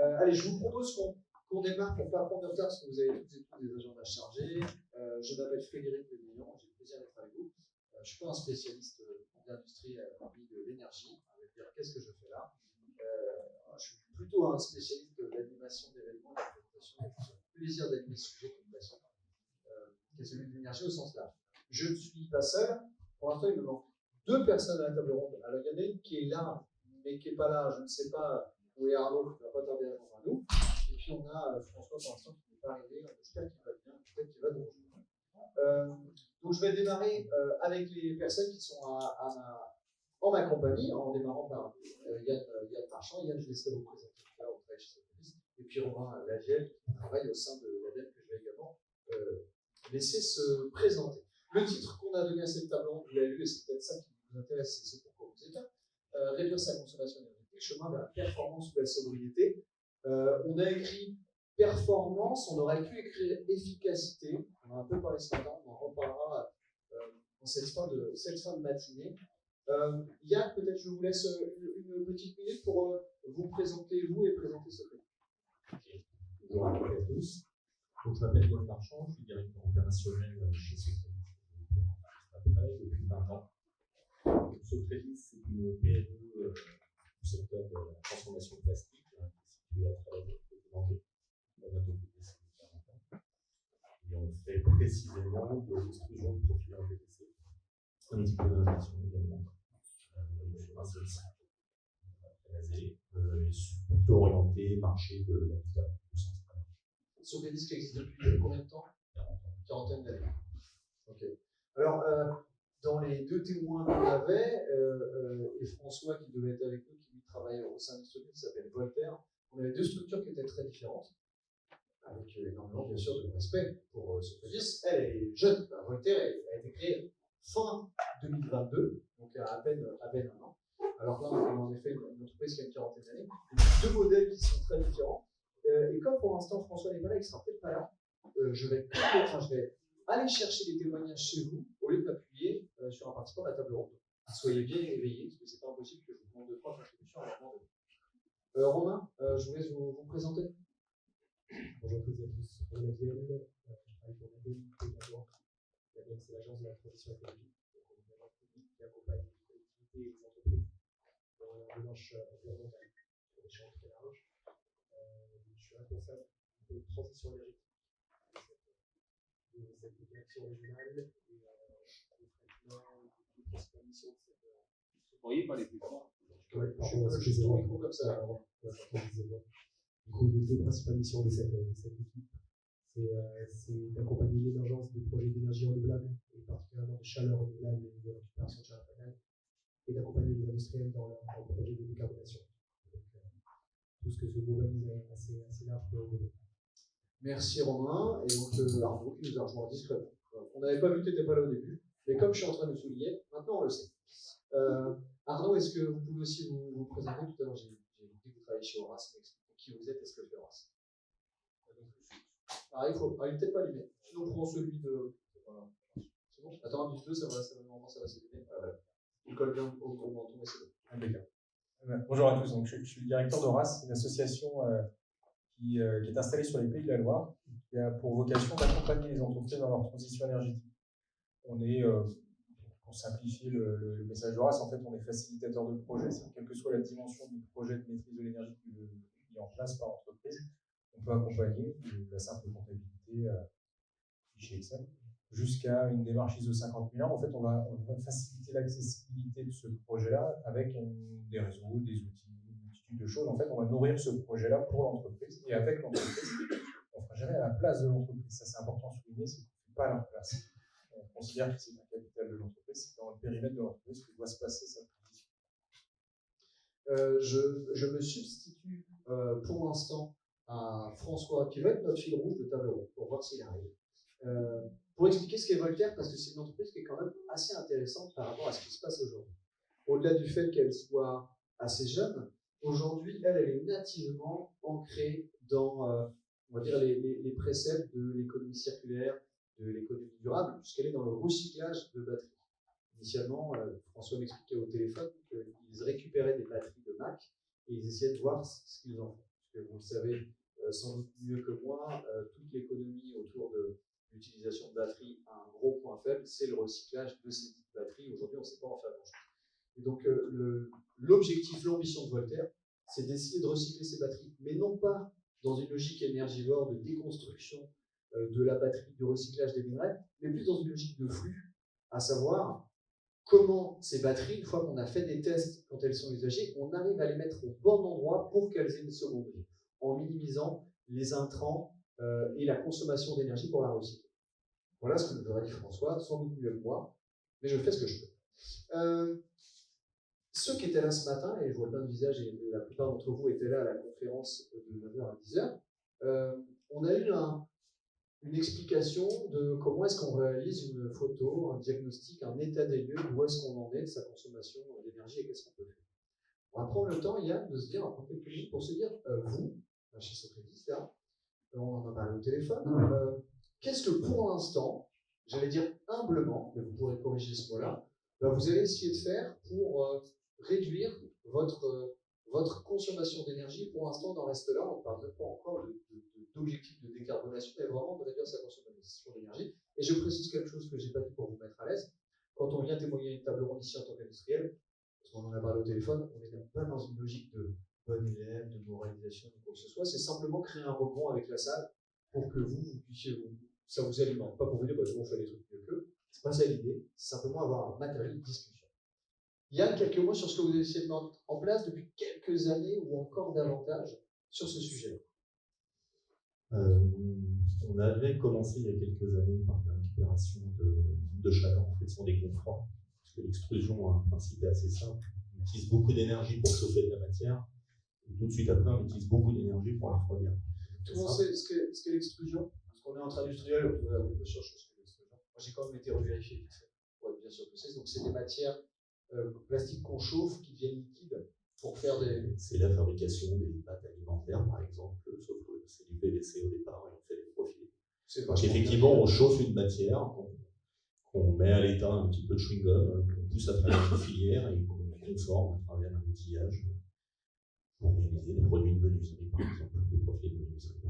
Allez, je vous propose qu'on démarre pour ne pas prendre de retard parce que vous avez toutes et tous des agendas chargés. Je m'appelle Frédéric Lévignon, j'ai le plaisir d'être avec vous. Je ne suis pas un spécialiste de l'industrie ni de l'énergie. Qu'est-ce que je fais là? Je suis plutôt un spécialiste de l'animation d'événements, de la présentation. J'ai le plaisir d'animer ce sujet qui me passionne, qui est celui de l'énergie au sens large. Je ne suis pas seul. Pour l'instant, il me manque 2 personnes à la table ronde. Alors, il y en a une qui est là, mais qui n'est pas là. Je ne sais pas où est Arnaud, qui ne va pas tarder à venir à nous. Et puis, on a François, pour l'instant, qui n'est pas arrivé. On espère qu'il va bien. Peut-être qu'il va nous rejoindre. Donc, je vais démarrer avec les personnes qui sont en ma compagnie, en démarrant par Yann Marchand. Yann, je laisserai vous présenter tout à l'heure au travail chez Sotheby's. Et puis, Romain Lavielle, qui travaille au sein de l'ADEME, que je vais également laisser se présenter. Le titre qu'on a donné à cette table ronde, vous l'avez lu, et c'est peut-être ça qui vous intéresse, c'est pourquoi vous êtes là. Réduire sa consommation énergétique, chemin vers la performance ou la sobriété. On a écrit performance, on aurait pu écrire efficacité. On a un peu parlé ce matin, on en reparlera dans cette fin de matinée. Yann, peut-être je vous laisse une petite minute pour vous présenter, vous, et présenter ce fait. Bonjour à tous. Donc, je m'appelle Yann Marchand, je suis directeur opérationnel chez Sotheby's depuis 20 ans. Sotheby's, c'est une PME du secteur de la transformation plastique, qui est située à travers le Vendée. On a bientôt fait depuis 40 ans. Et on fait précisément de l'extrusion de profils en PVC, un petit peu d'injection également. Sur un seul site, basé, plutôt orienté marché de l'habitat au sens large. Sotheby's qui existe depuis combien de temps? 40 ans. Quarantaine d'années. Ok. Alors, dans les 2 témoins qu'on avait, et François qui devait être avec nous, qui lui travaille au sein de Sotheby's, qui s'appelle Voltaire, on avait 2 structures qui étaient très différentes, avec énormément, bien sûr, de respect pour Sotheby's. Elle est jeune. Voltaire a été créée fin 2022, donc à peine 1 an. Alors là, on a en effet une entreprise qui a une quarantaine d'années, 2 modèles qui sont très différents. Et comme pour l'instant François n'est pas là, il sera peut-être pas là, je vais aller chercher des témoignages chez vous au lieu de m'appuyer sur un participant de la table ronde. Soyez bien éveillés, parce que c'est pas impossible que je vous demande 2-3 contributions à la demande. Romain, je vous laisse vous présenter. Bonjour à toutes et à tous. Je travaille pour l'ADEME également. L'ADEME, c'est l'agence de la transition écologique. Donc, on est une agence publique qui accompagne les collectivités et les entreprises dans leur démarche environnementale sur des champs très larges. Je suis responsable de transition énergétique de cette direction régionale et des principales missions de cette. Vous pourriez parler plus fort? Oui, Juste ton micro comme ça. Du coup, les 2 principales missions de cette équipe, c'est d'accompagner l'émergence des projets d'énergie renouvelable, et particulièrement de chaleur renouvelable et de récupération de chaleur fatale, et d'accompagner les industriels dans leur projet de décarbonation. Donc, tout ce que ce mobilise est assez large pour vous. Merci Romain, et donc Arnaud qui nous a rejoint discrètement. On n'avait pas vu que tu n'étais pas là au début, mais comme je suis en train de le souligner, maintenant on le sait. Arnaud, est-ce que vous pouvez aussi vous présenter? Tout à l'heure, j'ai dit que vous travaillez chez Horace, mais expliquez qui vous êtes et ce que fait Horace. Ah, il n'est peut-être pas allumé. Sinon, prends celui de. Voilà. C'est bon? Attends un petit peu, ça va s'allumer. Voilà. Il colle bien au menton et c'est bon. Impeccable. Bonjour à tous, donc, je suis le directeur d'Horace, une association qui est installée sur les Pays de la Loire, qui a pour vocation d'accompagner les entreprises dans leur transition énergétique. On est, pour simplifier le message d'Horace, en fait, on est facilitateur de projet, quelle que soit la dimension du projet de maîtrise de l'énergie qui est mis en place par l'entreprise. On peut accompagner de la simple comptabilité fichier Excel jusqu'à une démarche ISO 50001. En fait, on va faciliter l'accessibilité de ce projet-là avec des réseaux, des outils, une multitude de choses. En fait, on va nourrir ce projet-là pour l'entreprise et avec l'entreprise. On ne fera jamais à la place de l'entreprise. Ça, c'est important de souligner, c'est qu'on ne fait pas à leur place. On considère que c'est un capital de l'entreprise, c'est dans le périmètre de l'entreprise que doit se passer cette transition. Je me substitue pour l'instant à François, qui va être notre fil rouge de table ronde, pour voir s'il arrive. Pour expliquer ce qu'est Voltaire, parce que c'est une entreprise qui est quand même assez intéressante par rapport à ce qui se passe aujourd'hui. Au-delà du fait qu'elle soit assez jeune, aujourd'hui, elle est nativement ancrée dans on va dire les préceptes de l'économie circulaire, de l'économie durable, puisqu'elle est dans le recyclage de batteries. Initialement, François m'expliquait au téléphone qu'ils récupéraient des batteries de Mac et ils essayaient de voir ce qu'ils en font. que vous le savez sans doute mieux que moi, toute l'économie autour de l'utilisation de batteries a un gros point faible, c'est le recyclage de ces petites batteries. Aujourd'hui, on ne sait pas en faire grand-chose. Et donc, l'objectif, l'ambition de Voltaire, c'est d'essayer de recycler ces batteries, mais non pas dans une logique énergivore de déconstruction de la batterie, de recyclage des minerais, mais plus dans une logique de flux, à savoir comment ces batteries, une fois qu'on a fait des tests quand elles sont usagées, on arrive à les mettre au bon endroit pour qu'elles aient une seconde vie, en minimisant les intrants et la consommation d'énergie pour la recycler. Voilà ce que nous aurait dit François, sans doute mieux que moi, mais je fais ce que je peux. Ceux qui étaient là ce matin, et je vois plein de visages, et la plupart d'entre vous étaient là à la conférence de 9h à 10h, on a eu une explication de comment est-ce qu'on réalise une photo, un diagnostic, un état des lieux, où est-ce qu'on en est de sa consommation d'énergie et qu'est-ce qu'on peut faire. On va prendre le temps, Yann, de se dire, on va prendre quelques minutes pour se dire, vous, chez Socratis, là, on en a parlé au téléphone, qu'est-ce que pour l'instant, j'allais dire humblement, mais vous pourrez corriger ce mot-là, vous allez essayer de faire pour réduire votre consommation d'énergie. Pour l'instant, dans reste là, on ne parle même pas encore d'objectif de décarbonation, mais vraiment de réduire sa consommation d'énergie. Et je précise quelque chose que je n'ai pas dit pour vous mettre à l'aise. Quand on vient témoigner à une table ronde ici en tant qu'industriel, parce qu'on en a parlé au téléphone, on n'est pas dans une logique de bon élève, de moralisation, de quoi que ce soit. C'est simplement créer un rebond avec la salle pour que vous puissiez, ça vous alimente. Pas pour vous dire, on fait des trucs mieux qu'eux. C'est pas ça l'idée, c'est simplement avoir un matériel de discussion. Yann, quelques mots sur ce que vous essayez de mettre en place depuis quelques années ou encore davantage sur ce sujet-là. On avait commencé il y a quelques années par la récupération de chaleur, en fait, sur des confroids, parce que l'extrusion a un principe assez simple. On utilise beaucoup d'énergie pour chauffer de la matière, et tout de suite après, on utilise beaucoup d'énergie pour la refroidir. Tout le monde sait ce qu'est l'extrusion? Parce qu'on est entre industriels, on peut bien sûr ce qu'est l'extrusion. Moi, j'ai quand même été revérifié pour être bien sûr que c'est. Donc, c'est des matières plastiques qu'on chauffe qui deviennent liquides pour faire des. C'est la fabrication des pâtes alimentaires, par exemple, sauf que c'est du PVC au départ et on fait des profils. Donc, effectivement, on chauffe une matière, qu'on met à l'état un petit peu de chewing-gum, qu'on pousse à travers une filière et qu'on conforme à travers un outillage pour réaliser des produits de menuiserie, par exemple, des profils de menuiserie.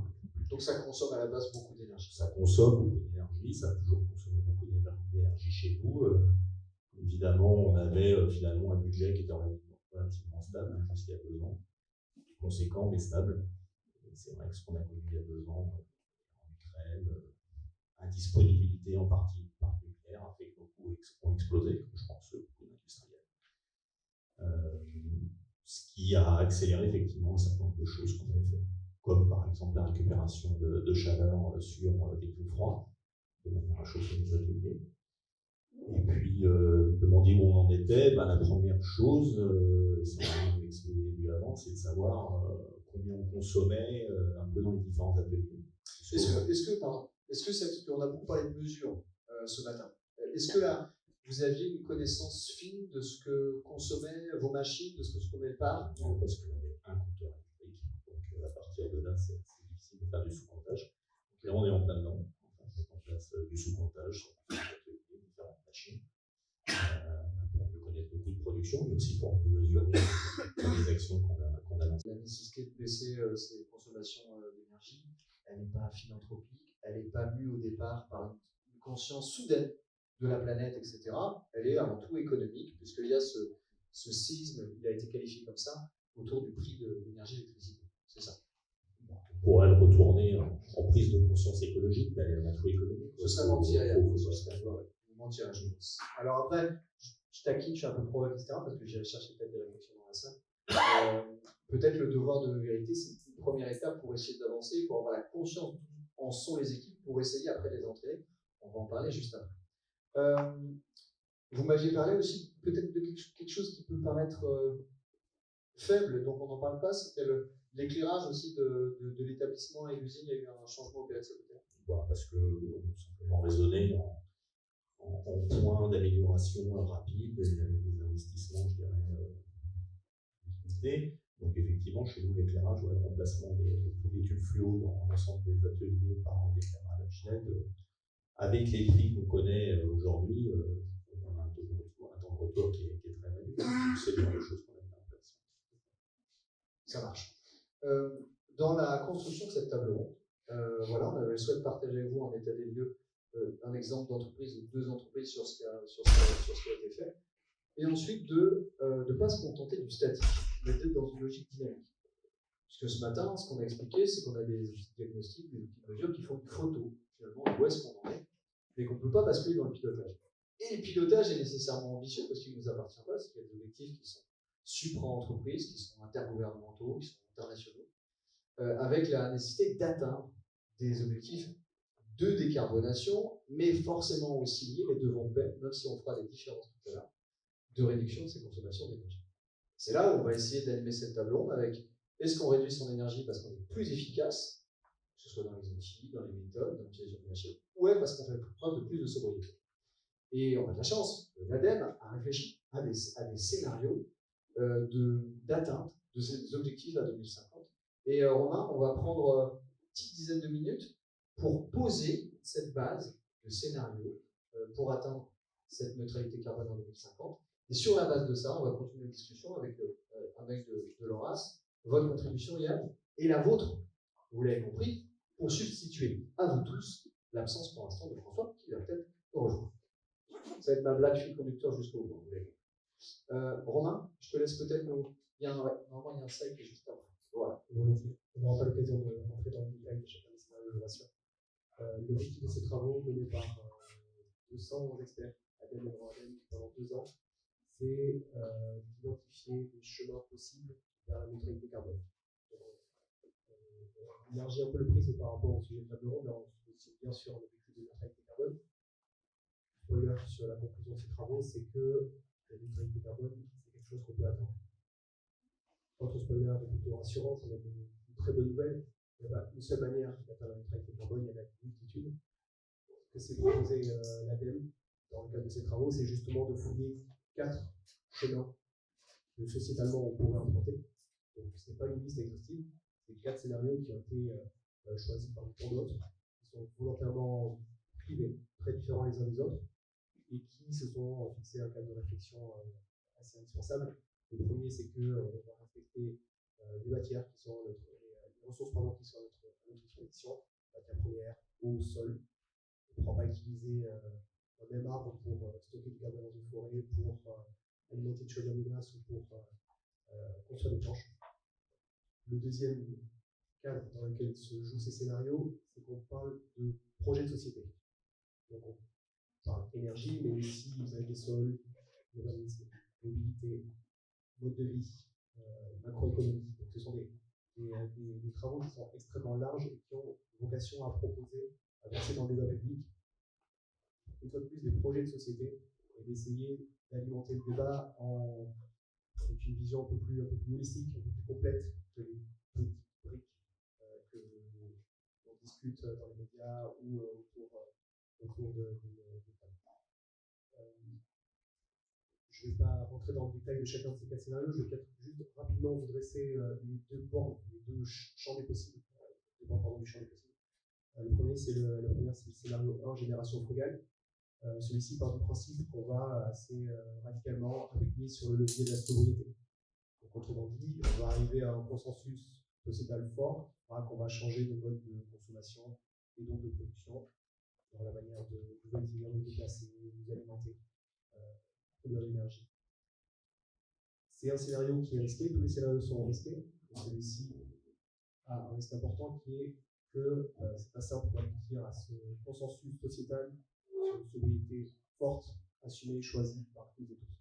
Donc ça consomme à la base beaucoup d'énergie. Ça consomme beaucoup d'énergie, ça a toujours consommé beaucoup d'énergie chez nous. Évidemment, on avait finalement un budget qui était relativement stable jusqu'à 2 ans, conséquent mais stable. Et c'est vrai que ce qu'on a connu il y a 2 ans en Ukraine, indisponibilité en partie par nucléaire a fait que nos coûts ont explosé, comme je pense beaucoup d'industriels. Ce qui a accéléré effectivement un certain nombre de choses qu'on avait fait, comme par exemple la récupération de chaleur sur des coups froids, de manière à chauffer les ateliers. Et puis, demander où on en était, la première chose, c'est ce que vous avez vu avant, c'est de savoir combien on consommait un peu dans les différents ateliers. On a beaucoup parlé de mesures ce matin. Est-ce que là, vous aviez une connaissance fine de ce que consommaient vos machines, de ce que consommaient le parc? Non, parce qu'on avait un compteur électrique. Donc, à partir de là, c'est assez difficile de faire du sous-comptage. Donc, là, on est en plein dedans. On met en place du sous-comptage sur différentes machines. Pour mieux connaître beaucoup de production, mais aussi pour mieux mesurer les actions qu'on a lancées. La nécessité de baisser ses consommations d'énergie, elle n'est pas philanthropique, elle n'est pas mue au départ par une conscience soudaine de la planète, etc. Elle est avant tout économique, puisqu'il y a ce séisme, il a été qualifié comme ça, autour du prix de l'énergie et de l'électricité. C'est ça. On pourrait le retourner en prise de conscience écologique, mais elle est avant tout économique. Ce serait mentir, mentir, je pense. Alors après, je taquine, je suis un peu provoque, etc., parce que j'ai cherché peut-être des réflexions dans la salle. Peut-être le devoir de vérité, c'est une première étape pour essayer d'avancer, pour avoir la conscience d'où en sont les équipes, pour essayer après de les entraîner. On va en parler juste après. Vous m'aviez parlé aussi peut-être de quelque chose qui peut paraître faible, donc on n'en parle pas, c'était l'éclairage aussi de l'établissement et l'usine. Il y a eu un changement au PLC. Parce que simplement raisonner en point d'amélioration rapide, et avec des investissements, je dirais, limités. Donc effectivement, chez nous, l'éclairage, le remplacement de tous les tubes fluo dans l'ensemble des ateliers par des éclairages LED, avec les prix qu'on connaît aujourd'hui, on a un temps de retour qui est très réduit. C'est le genre de choses qu'on a mis en place. Ça marche. dans la construction de cette table ronde, voilà, on avait le souhait de partager avec vous en état des lieux un exemple d'entreprise ou 2 entreprises sur ce qui a été fait, et ensuite de ne pas se contenter du statique, mais d'être dans une logique dynamique. Puisque ce matin, ce qu'on a expliqué, c'est qu'on a des outils de diagnostic, des outils de mesure qui font une photo, finalement, d'où est-ce qu'on en est, mais qu'on ne peut pas basculer dans le pilotage. Et le pilotage est nécessairement ambitieux parce qu'il ne nous appartient pas, c'est qu'il y a des objectifs qui sont supra-entreprises, qui sont intergouvernementaux, qui sont internationaux, avec la nécessité d'atteindre des objectifs de décarbonation, mais forcément aussi liés, les deux vont de pair, même si on fera les différences tout à l'heure, de réduction de ses consommations d'énergie. C'est là où on va essayer d'animer cette table ronde avec est-ce qu'on réduit son énergie parce qu'on est plus efficace, que ce soit dans les outils, dans les méthodes, dans l'utilisation de machines, ou parce qu'on fait preuve de plus de sobriété. Et on a de la chance, l'ADEME a réfléchi à des scénarios d'atteinte de ces objectifs à 2050. Et Romain, on va prendre une petite dizaine de minutes pour poser cette base de scénario pour atteindre cette neutralité carbone en 2050. Et sur la base de ça, on va continuer la discussion avec un mec de l'ORAS, votre contribution, Yann, et la vôtre, vous l'avez compris, pour substituer à vous tous l'absence pour l'instant de François, qui va peut-être nous rejoindre. Ça va être ma blague fil conducteur jusqu'au bout. Romain, je te laisse peut-être nous. Normalement, il y a un slide qui est juste avant. Voilà. On n'aura pas l'occasion de rentrer dans le détail de chacun des scénarios, je vous rassure. L'objectif de ces travaux, menés par 200 experts ADEME et Neuroadem pendant 2 ans, c'est d'identifier des chemins possibles vers la neutralité carbone. On élargit un peu le prisme par rapport au sujet de table ronde, mais on se bien sûr l'objectif de neutralité carbone. Spoiler sur la conclusion de ces travaux, c'est que la neutralité carbone, c'est quelque chose qu'on peut atteindre. Notre spoiler est plutôt rassurant, c'est une très bonne nouvelle. Il n'y a pas une seule manière d'atteindre la neutralité carbone, il y en a une multitude. Ce que s'est proposé l'ADEME dans le cadre de ces travaux, c'est justement de fouiller 4 chemins que sociétalement on pourrait emprunter. Donc ce n'est pas une liste exhaustive, c'est 4 scénarios qui ont été choisis par tant d'autres, qui sont volontairement privés, très différents les uns des autres, et qui se sont fixés un cadre de réflexion assez indispensable. Le premier, c'est qu'on va respecter les matières qui sont les ressources qui sont à notre disposition, matières premières, eau, sol. On ne pourra pas utiliser un même arbre pour stocker du carbone dans une forêt, pour alimenter une chaudière de glace ou pour construire des planches. Le deuxième cadre dans lequel se jouent ces scénarios, c'est qu'on parle de projet de société. Donc on parle énergie, mais aussi usage des sols, urbanisme, mobilité, mode de vie, macroéconomie. Donc ce sont des travaux qui sont extrêmement larges et qui ont vocation à proposer, à verser dans le débat public, une fois de plus, des projets de société et d'essayer d'alimenter le débat avec une vision un peu plus holistique, un peu plus complète que les petites briques que l'on discute dans les médias ou autour de je ne vais pas rentrer dans le détail de chacun de ces 4 scénarios, je vais peut-être juste rapidement vous dresser les 2 bornes, les 2 champs des possibles. Le premier, c'est le scénario 1, génération frugale. Celui-ci part du principe qu'on va assez radicalement appuyer sur le levier de la sobriété. Donc, autrement dit, on va arriver à un consensus sociétal fort, qu'on va changer de mode de consommation et donc de production dans la manière de nous déplacer, nous alimenter, produire de l'énergie. C'est un scénario qui est risqué, tous les scénarios sont risqués. Celui-ci a un risque important qui est que c'est pas simple d'aboutir à ce consensus sociétal sur une sobriété forte, assumée, choisie par tous et tous.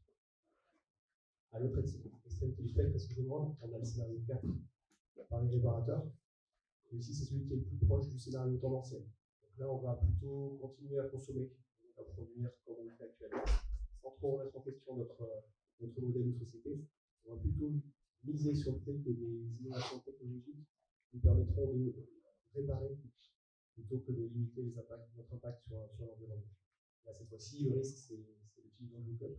À l'autre extrémité du spectre, excusez-moi, on a le scénario 4 par les réparateurs. Celui-ci, c'est celui qui est le plus proche du scénario tendanciel. Donc là, on va plutôt continuer à consommer, à produire comme on le fait actuellement, sans trop remettre en question notre modèle de société. On va plutôt miser sur le fait que des innovations technologiques nous permettront de réparer plutôt que de limiter notre impact sur l'environnement. Là, cette fois-ci, le risque, c'est l'utilisation de look-up.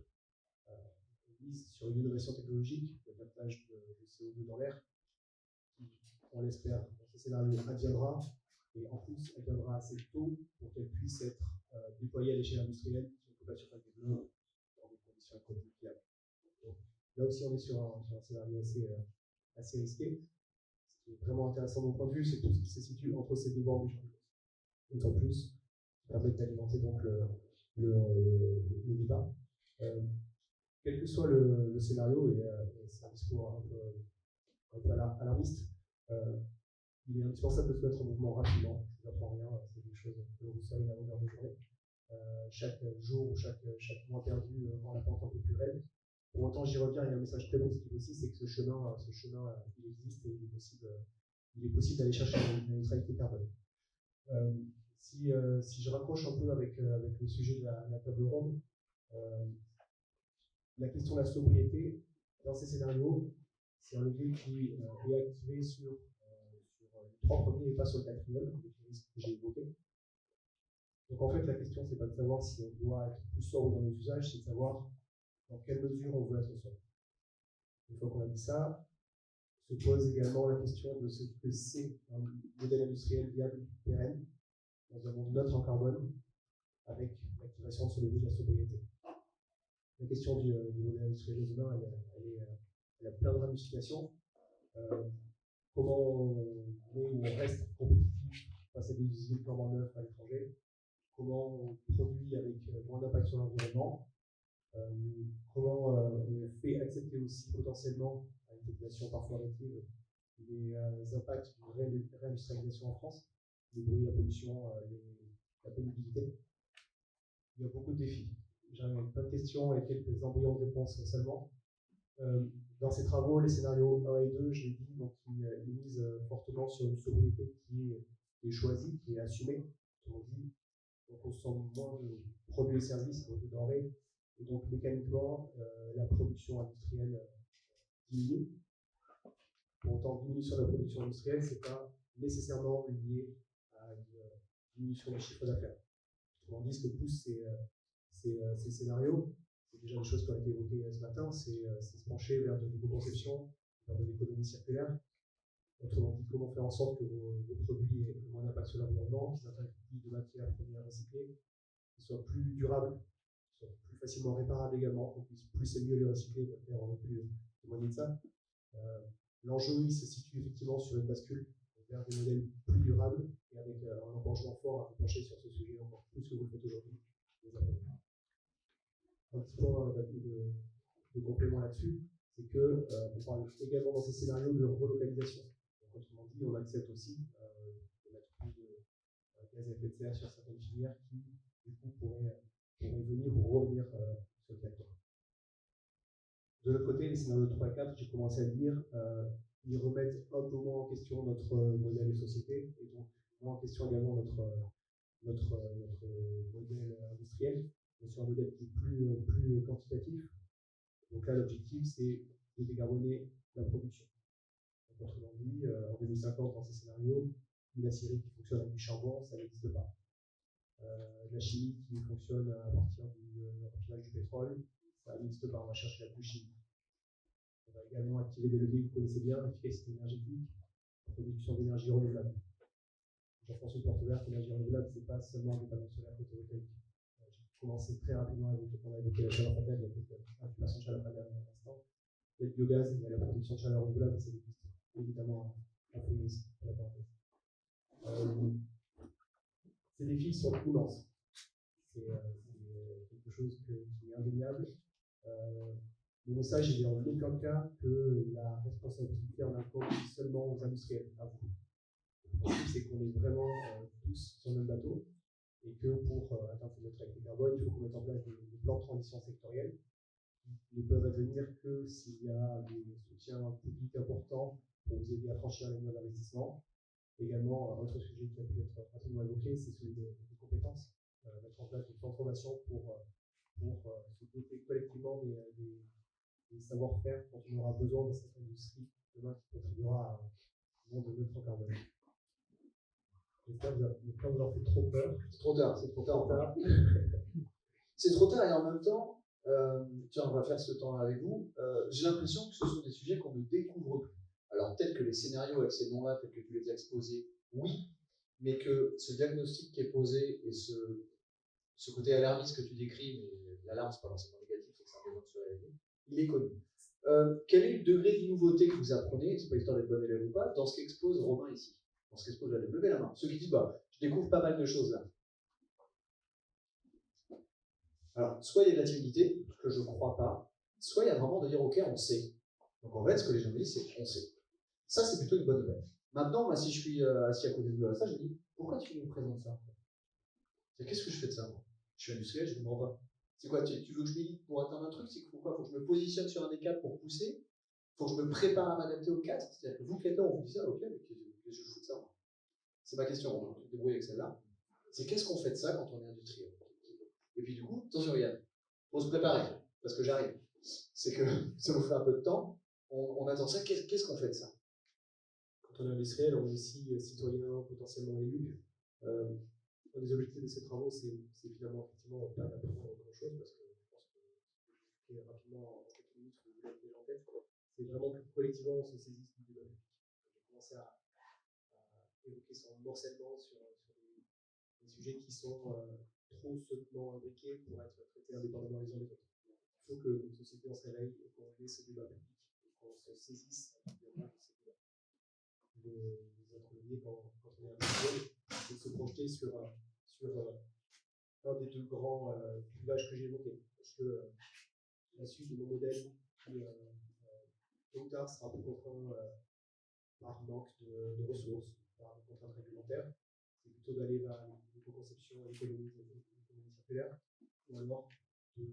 On mise sur une innovation technologique, le captage de CO2 dans l'air, qui, on l'espère, dans ce scénario, adviendra, et en plus, adviendra assez tôt pour qu'elle puisse être déployée à l'échelle industrielle sur toute la surface des globes dans des conditions économiques fiables. Donc, là aussi, on est sur un scénario assez risqué. qui est vraiment intéressant de mon point de vue, c'est tout ce qui se situe entre ces deux bords du champ de course. Une fois de plus, qui permet d'alimenter donc le débat. Quel que soit le scénario, et c'est un discours un peu alarmiste, il est indispensable de se mettre en mouvement rapidement. Je ne vous apprends rien, c'est quelque chose que vous savez à longueur de journée. Chaque jour ou chaque mois perdu rend la pente un peu plus raide. Pour autant, j'y reviens, il y a un message très positif aussi, c'est que ce chemin il existe et il est possible d'aller chercher la neutralité carbone. Si je raccroche un peu avec le sujet de la table ronde, la question de la sobriété, dans ces scénarios, c'est un levier qui est activé sur les 3 premiers et pas sur le 4e, avec les risques que j'ai évoqués. Donc en fait, la question, c'est pas de savoir si on doit être plus sobre dans nos usages, c'est de savoir dans quelle mesure on veut être sobre. Une fois qu'on a dit ça, se pose également la question de ce que c'est un modèle industriel viable, pérenne, dans un monde neutre en carbone, avec l'activation de ce levier de la sobriété. La question du modèle industriel de demain, elle a plein de ramifications. Comment on est ou on reste compétitif face à des usines flambant neufs à l'étranger, comment on produit avec moins d'impact sur l'environnement, comment on fait accepter aussi potentiellement à une population parfois réactive les impacts d'une réindustrialisation en France, le bruit, la pollution, la pénibilité. Il y a beaucoup de défis. J'ai plein de questions et quelques embryons de réponses seulement. Dans ces travaux, les scénarios 1 et 2, je l'ai dit, donc ils misent fortement sur une sobriété qui est choisie, qui est assumée. On dit, on consomme moins de produits et services, de denrées, et donc mécaniquement, la production industrielle diminue. Pour autant, diminution de la production industrielle, ce n'est pas nécessairement lié à une diminution du chiffre d'affaires. Autrement dit, ce que poussent ces scénarios, c'est déjà des choses qui ont été évoquées ce matin, c'est se pencher vers de l'éco-conception, vers de l'économie circulaire. Autrement dit, comment faire en sorte que vos produits aient moins d'impact sur l'environnement, qu'ils intègrent plus de matières premières recyclées, qu'ils soient plus durables, qu'ils soient plus facilement réparables également, qu'on puisse plus et mieux les recycler, on a pu témoigner de ça. L'enjeu, il se situe effectivement sur une bascule vers des modèles plus durables et avec un engagement fort à vous pencher sur ce sujet encore plus que vous le faites aujourd'hui. Un petit point de complément là-dessus, c'est que on parle également dans ces scénarios de relocalisation. Donc, autrement dit, on accepte aussi de mettre plus de gaz à effet de serre sur certaines filières qui, du coup, pourraient venir ou revenir sur le territoire. De l'autre côté, les scénarios 3 et 4, j'ai commencé à le dire, ils remettent un peu moins en question notre modèle de société et donc moins en question également notre modèle industriel, mais sur un modèle qui est plus quantitatif. Donc là, l'objectif, c'est de décarboner la production. Donc, autrement dit, en 2050, dans ces scénarios, une aciérie qui fonctionne avec du charbon, ça n'existe pas. La chimie qui fonctionne à partir du raffinage du pétrole, ça n'existe pas, on va chercher la plus chimique. On va également activer des leviers que vous connaissez bien, l'efficacité énergétique, la production d'énergie renouvelable. Jean-François une porte ouverte, l'énergie renouvelable, ce n'est pas seulement des panneaux solaires photovoltaïques. J'ai commencé très rapidement à évoquer la chaleur fatale, il y a peut-être l'incubation de chaleur fatale à l'instant. Il y a le biogaz, il y a la production de chaleur renouvelable, c'est des pistes évidemment un peu aussi pour la parenthèse. Ces défis sont immenses. C'est quelque chose qui est indéniable. Le message, il est en aucun cas que la responsabilité en incombe seulement aux industriels, à vous. Le principe, c'est qu'on est vraiment tous sur le même bateau et que pour atteindre cette neutralité carbone, il faut qu'on mette en place des plans de transition sectorielle qui ne peuvent advenir que s'il y a des soutiens publics importants pour vous aider à franchir les lignes d'investissement. Également, un autre sujet qui a pu être rapidement évoqué, c'est celui des compétences. Mettre en place des plans de formation pour se doter collectivement des savoir-faire dont on aura besoin dans cette industrie demain qui contribuera à un monde neutre en carbone. J'espère que vous en faites trop peur. C'est trop tard. C'est trop tard et en même temps, tiens, on va faire ce temps-là avec vous. J'ai l'impression que ce sont des sujets qu'on ne découvre plus. Alors peut-être que les scénarios avec ces noms-là, peut-être que tu les as exposés, oui, mais que ce diagnostic qui est posé et ce côté alarmiste que tu décris, mais l'alarme, c'est pas forcément négatif, c'est que ça a besoin de se réaliser, il est connu. Quel est le degré de nouveauté que vous apprenez, c'est pas histoire d'être bon élève ou pas, dans ce qu'expose Romain ici, dans ce qu'expose la levez la main. Ceux qui disent, bah, je découvre pas mal de choses là. Alors, soit il y a de la timidité, ce que je ne crois pas, soit il y a vraiment de dire, ok, on sait. Donc en fait, ce que les gens me disent, c'est on sait. Ça, c'est plutôt une bonne nouvelle. Maintenant, moi, si je suis assis à côté de ça, je me dis, pourquoi tu nous présentes ça? Qu'est-ce que je fais de ça, moi? Je suis industriel, je ne comprends pas. C'est quoi, tu veux que je milite pour atteindre un truc? C'est pourquoi? Faut que je me positionne sur un des quatre pour pousser? Faut que je me prépare à m'adapter aux quatre? C'est-à-dire que vous qui êtes là, on vous dit ça, ok, mais qu'est-ce que je fous de ça, moi? C'est ma question, on va se débrouiller avec celle-là. C'est qu'est-ce qu'on fait de ça quand on est industriel? Et puis du coup, attention, regarde, faut se préparer, parce que j'arrive. C'est que ça vous fait un peu de temps, on attend ça, qu'est-ce qu'on fait de ça? Quand on est industriel, on est aussi citoyen, potentiellement élu. Un des objectifs de ces travaux, c'est finalement effectivement pas d'apprendre grand-chose, parce que je pense que rapidement, en quelques minutes, vous l'avez déjà en tête. C'est vraiment que collectivement, on se saisisse du débat public. J'ai commencé à évoquer son morcellement sur des sujets qui sont trop solidement imbriqués pour être traités indépendamment les uns des autres. Il faut que notre société en se réveille et qu'on ait ce débat public et qu'on se saisisse individuellement de ces débats. Les intervenir quand on est industriel, c'est de se projeter sur un des deux grands clivages que j'ai évoqués. Parce que la suite de mon modèle qui, tôt ou tard, sera un peu contraint par manque de ressources, par contraintes réglementaires, c'est plutôt d'aller vers l'éco-conception et l'économie circulaire, ou alors de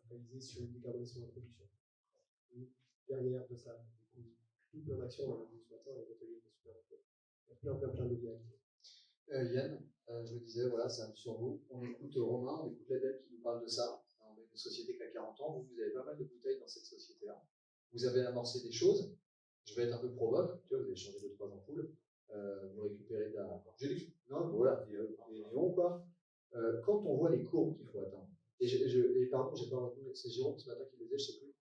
focaliser sur une décarbonation de la production. Et derrière de ça, tout plein d'actions, on l'a vu ce matin, les ateliers étaient super intéressants. Il y a plein de liens. Yann, je me disais, voilà, c'est un peu sur vous. On écoute Romain, on écoute l'ADEME qui nous parle de ça. On est une société qui a 40 ans, vous avez pas mal de bouteilles dans cette société-là. Vous avez amorcé des choses. Je vais être un peu provoque, tu vois, vous avez changé 2-3 ampoules. Vous récupérez de la. Non, voilà, des néons, quoi. Quand on voit les courbes qu'il faut atteindre, et pardon, j'ai pas retenu, c'est Jérôme ce matin qui le disait, je sais plus.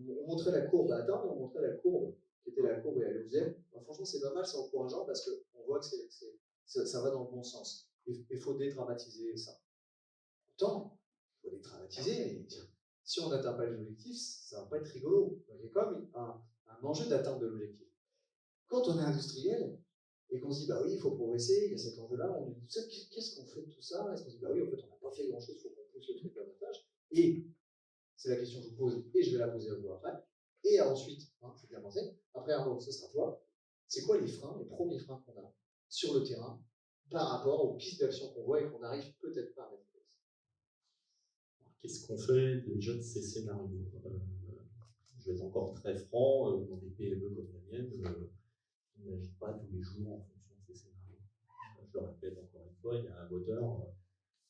On montrait la courbe à atteindre, on montrait la courbe qui était la courbe et elle faisait. Franchement, c'est pas mal, c'est encourageant parce qu'on voit que ça va dans le bon sens. Il faut dédramatiser ça. Pourtant, il faut dédramatiser, mais si on n'atteint pas les objectifs, ça va pas être rigolo. Donc, il y a comme un enjeu d'atteinte de l'objectif. Quand on est industriel et qu'on se dit, bah oui, il faut progresser, il y a cet enjeu-là, on dit, qu'est-ce qu'on fait de tout ça? Est-ce qu'on se dit, bah oui, en fait, on n'a pas fait grand-chose, il faut qu'on pousse le truc davantage. Et c'est la question que je vous pose, et je vais la poser à vous après. Et ensuite, c'est bien pensé, après Arnaud, ce sera toi. C'est quoi les freins, les premiers freins qu'on a sur le terrain par rapport aux pistes d'action qu'on voit et qu'on n'arrive peut-être pas à mettre en place? Qu'est-ce qu'on fait déjà de ces scénarios? Je vais être encore très franc, dans des PME comme la mienne, on n'agit pas tous les jours en fonction de ces scénarios. Je le répète encore une fois, il y a un moteur,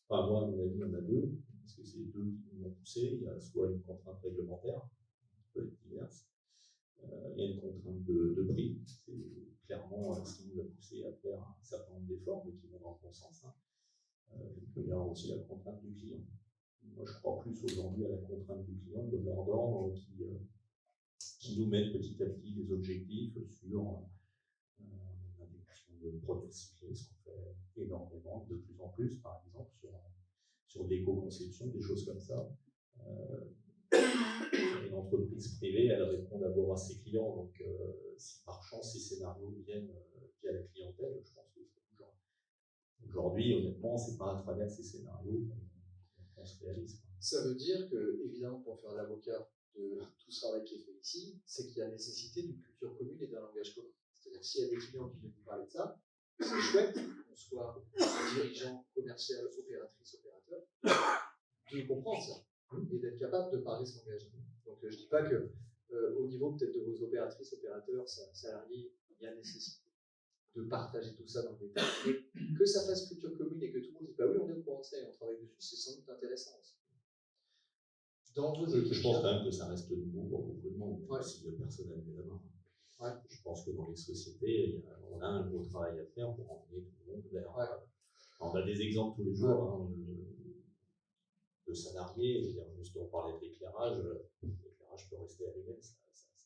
enfin moi à mon avis il y en a deux, parce que c'est les deux qui nous ont poussé. Il y a soit une contrainte réglementaire, qui peut être diverse, il y a une contrainte de prix, c'est clairement ce qui nous a poussé à faire un certain nombre d'efforts, mais qui vont dans le bon sens. Il peut y avoir aussi la contrainte du client. Moi, je crois plus aujourd'hui à la contrainte du client, de l'ordre d'ordre qui nous met petit à petit des objectifs sur l'intégration de produits recyclés, ce qu'on fait énormément, de plus en plus, par exemple, sur l'éco-conception, des choses comme ça. Une entreprise privée, elle répond d'abord à ses clients, donc si par chance ces scénarios viennent via la clientèle, je pense que ça bougera. Aujourd'hui, honnêtement, c'est pas à travers ces scénarios qu'on se réalise. Ça veut dire que, évidemment, pour faire l'avocat de tout ce travail qui est fait ici, c'est qu'il y a nécessité d'une culture commune et d'un langage commun. C'est-à-dire s'il y a des clients qui viennent nous parler de ça, c'est chouette qu'on soit dirigeant, commercial, opératrice, opérateur, de comprendre ça et d'être capable de parler ce langage. Donc je ne dis pas que au niveau peut-être de vos opératrices, opérateurs, salariés, il y a nécessité de partager tout ça dans le détail, mais que ça fasse culture commune et que tout le monde dise bah oui, on est au courant de ça et on travaille dessus, c'est sans doute intéressant aussi. Dans vos équipes, je pense quand même que ça reste nouveau pour beaucoup de monde, même si personne n'a mis la main. Ouais. Je pense que dans les sociétés, on a un gros travail à faire pour emmener tout le monde vers. Ouais. On a des exemples tous les jours de salariés. Je veux dire, juste on parlait de l'éclairage peut rester allumé, ça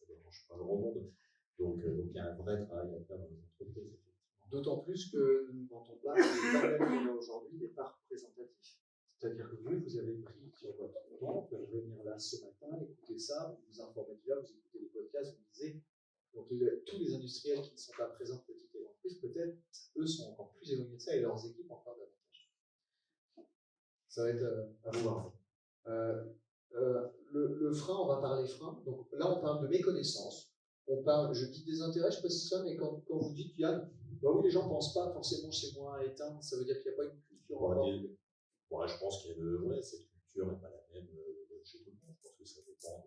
ne dérange pas le monde. Donc il y a un vrai travail à faire dans les entreprises, effectivement. D'autant plus que nous ne mentons pas, les panels qu'on a aujourd'hui n'est pas représentatif. C'est-à-dire que vous avez pris sur votre temps pour venir là ce matin, écouter ça, vous vous informez déjà, vous écoutez les podcasts, vous lisez. Donc tous les industriels qui ne sont pas présents, petites et grandes entreprises, peut-être, eux sont encore plus éloignés de ça et leurs équipes encore davantage. Ça va être à vous voir. Le frein, on va parler frein. Donc là, on parle de méconnaissance. On parle, je dis des intérêts, je précise ça, mais quand vous dites, Yann, bah oui, les gens ne pensent pas forcément chez moi à éteindre, ça veut dire qu'il n'y a pas une culture encore. Ouais, je pense qu'il y a de, cette culture n'est pas la même chez tout le monde. Je pense que ça dépend.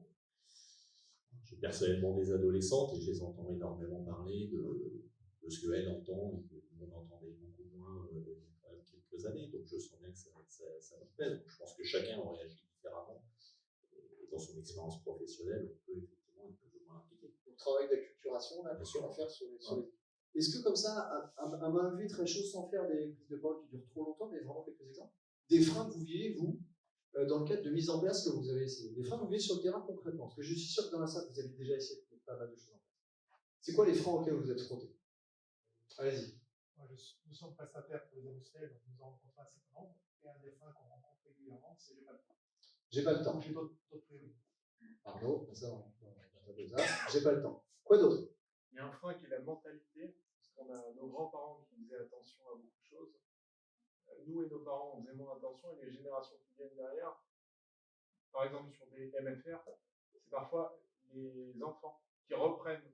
J'ai personnellement des adolescentes et je les entends énormément parler de ce qu'elles entendent et que tout le monde entendait beaucoup moins il y a quand même quelques années. Donc je sens bien que ça leur pèse. Donc je pense que chacun en réagit différemment. Et dans son expérience professionnelle, on peut effectivement être plus ou moins impliqué. Le travail d'acculturation, là, bien à faire sur les. Est-ce que comme ça, à main levée, très chaud, sans faire des prises de parole qui durent trop longtemps, mais vraiment quelques exemples, des freins que vous voyez, vous, dans le cadre de mise en place que vous avez essayé, des freins que vous voyez sur le terrain concrètement, parce que je suis sûr que dans la salle, vous avez déjà essayé de mettre pas mal de choses en place. C'est quoi les freins auxquels vous êtes frottés? Allez-y. Nous sommes prestataires pour les industriels, donc nous en rencontrons un certain nombre. Et un des freins qu'on rencontre régulièrement, c'est j'ai pas le temps. J'ai pas le temps. J'ai d'autres priorités. Arnaud, ça, j'ai pas le temps. Quoi d'autre? Il y a un frein qui est la mentalité, parce qu'on a nos grands-parents qui faisaient attention à beaucoup de choses. Nous et nos parents, on faisait moins attention, et les générations qui viennent derrière, par exemple sur des MFR, c'est parfois les enfants qui reprennent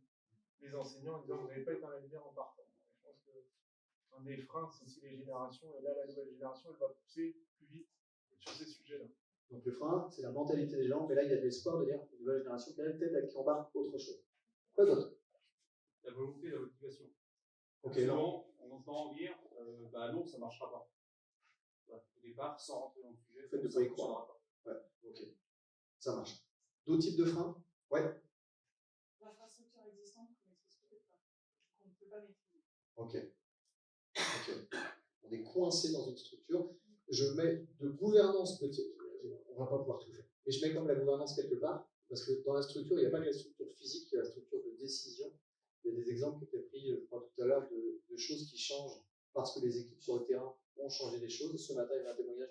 les enseignants en disant vous n'avez pas été un lumière en partant. Je pense qu'un des freins, c'est aussi les générations, et là, la nouvelle génération, elle va pousser plus vite sur ces sujets-là. Donc le frein, c'est la mentalité des gens, mais là, il y a de l'espoir de dire une nouvelle génération qui arrive peut-être qui embarque autre chose. Quoi d'autre? La volonté et la motivation. Ok, souvent, on entend dire non, ça ne marchera pas. Ouais, au départ, sans rentrer dans le sujet, le fait de ne pas y croire. Ouais, ok. Ça marche. D'autres types de freins? Ouais. L'infrastructure existante qu'on ne maîtrise peut-être pas, qu'on ne peut pas maîtriser. Ok. On est coincé dans une structure. Je mets de gouvernance petite. On ne va pas pouvoir tout faire. Mais je mets comme la gouvernance quelque part, parce que dans la structure, il n'y a pas que la structure physique, il y a la structure de décision. Il y a des exemples qui étaient pris, je crois, tout à l'heure, de choses qui changent parce que les équipes sur le terrain ont changé les choses. Ce matin, il y avait un témoignage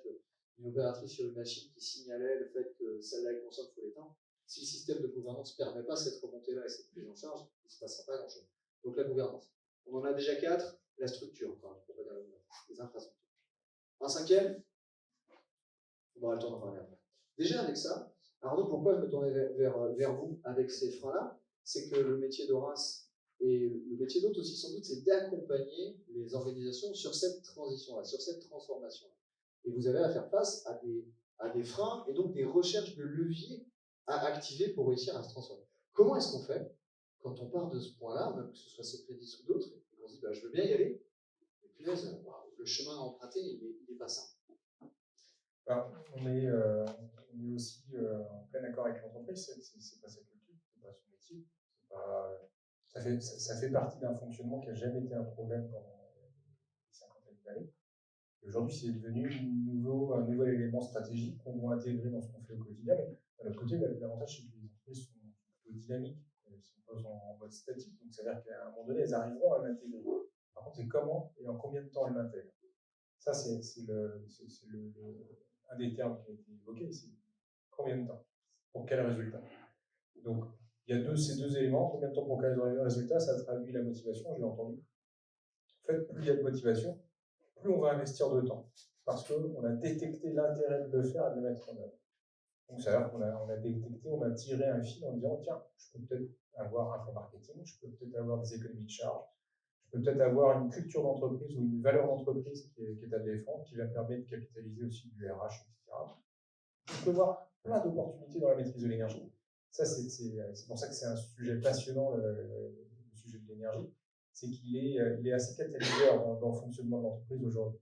d'une opératrice sur une machine qui signalait le fait que celle-là est consomme, il faut l'éteindre. Si le système de gouvernance ne permet pas cette remontée-là et cette prise en charge, il ne se passera pas grand-chose. Donc la gouvernance. On en a déjà 4, la structure, enfin, pour pas dire les infrastructures. Un cinquième, on aura le temps d'en parler après. Déjà avec ça, Arnaud, pourquoi je me tournais vers vous avec ces freins-là? C'est que le métier d'Horace et le métier d'autres aussi, sans doute, c'est d'accompagner les organisations sur cette transition-là, sur cette transformation-là. Et vous avez à faire face à des freins et donc des recherches de leviers à activer pour réussir à se transformer. Comment est-ce qu'on fait quand on part de ce point-là, même que ce soit Socratis ou d'autres, et qu'on se dit je veux bien y aller, et puis là, le chemin à emprunter, il n'est pas simple. On est aussi en plein accord avec l'entreprise, c'est pas sa culture, c'est pas son métier, ça fait partie d'un fonctionnement qui n'a jamais été un problème pendant les 50 d'années. Et aujourd'hui, c'est devenu un nouvel élément stratégique qu'on doit intégrer dans ce qu'on fait au quotidien. Mais d'un autre côté, l'avantage, c'est que les entreprises sont plutôt dynamiques, elles ne sont pas en mode statique, donc ça veut dire qu'à un moment donné, elles arriveront à l'intégrer. Par contre, c'est comment et en combien de temps elles l'intègrent. Ça, c'est un des termes qui a été évoqué, c'est combien de temps, pour quel résultat. Donc, il y a ces deux éléments, combien de temps pour quel résultat, ça traduit la motivation, je l'ai entendu. En fait, plus il y a de motivation, plus on va investir de temps, parce qu'on a détecté l'intérêt de le faire et de le mettre en œuvre. Donc, ça veut dire qu'on a détecté, on a tiré un fil en disant, tiens, je peux peut-être avoir un fonds marketing, je peux peut-être avoir des économies de charge, je peux peut-être avoir une culture d'entreprise ou une valeur d'entreprise qui est à défendre, qui va permettre de capitaliser aussi du RH, etc. On peut voir plein d'opportunités dans la maîtrise de l'énergie. Ça, c'est pour ça que c'est un sujet passionnant, le sujet de l'énergie. C'est qu'il est assez catalyseur dans le fonctionnement de l'entreprise aujourd'hui.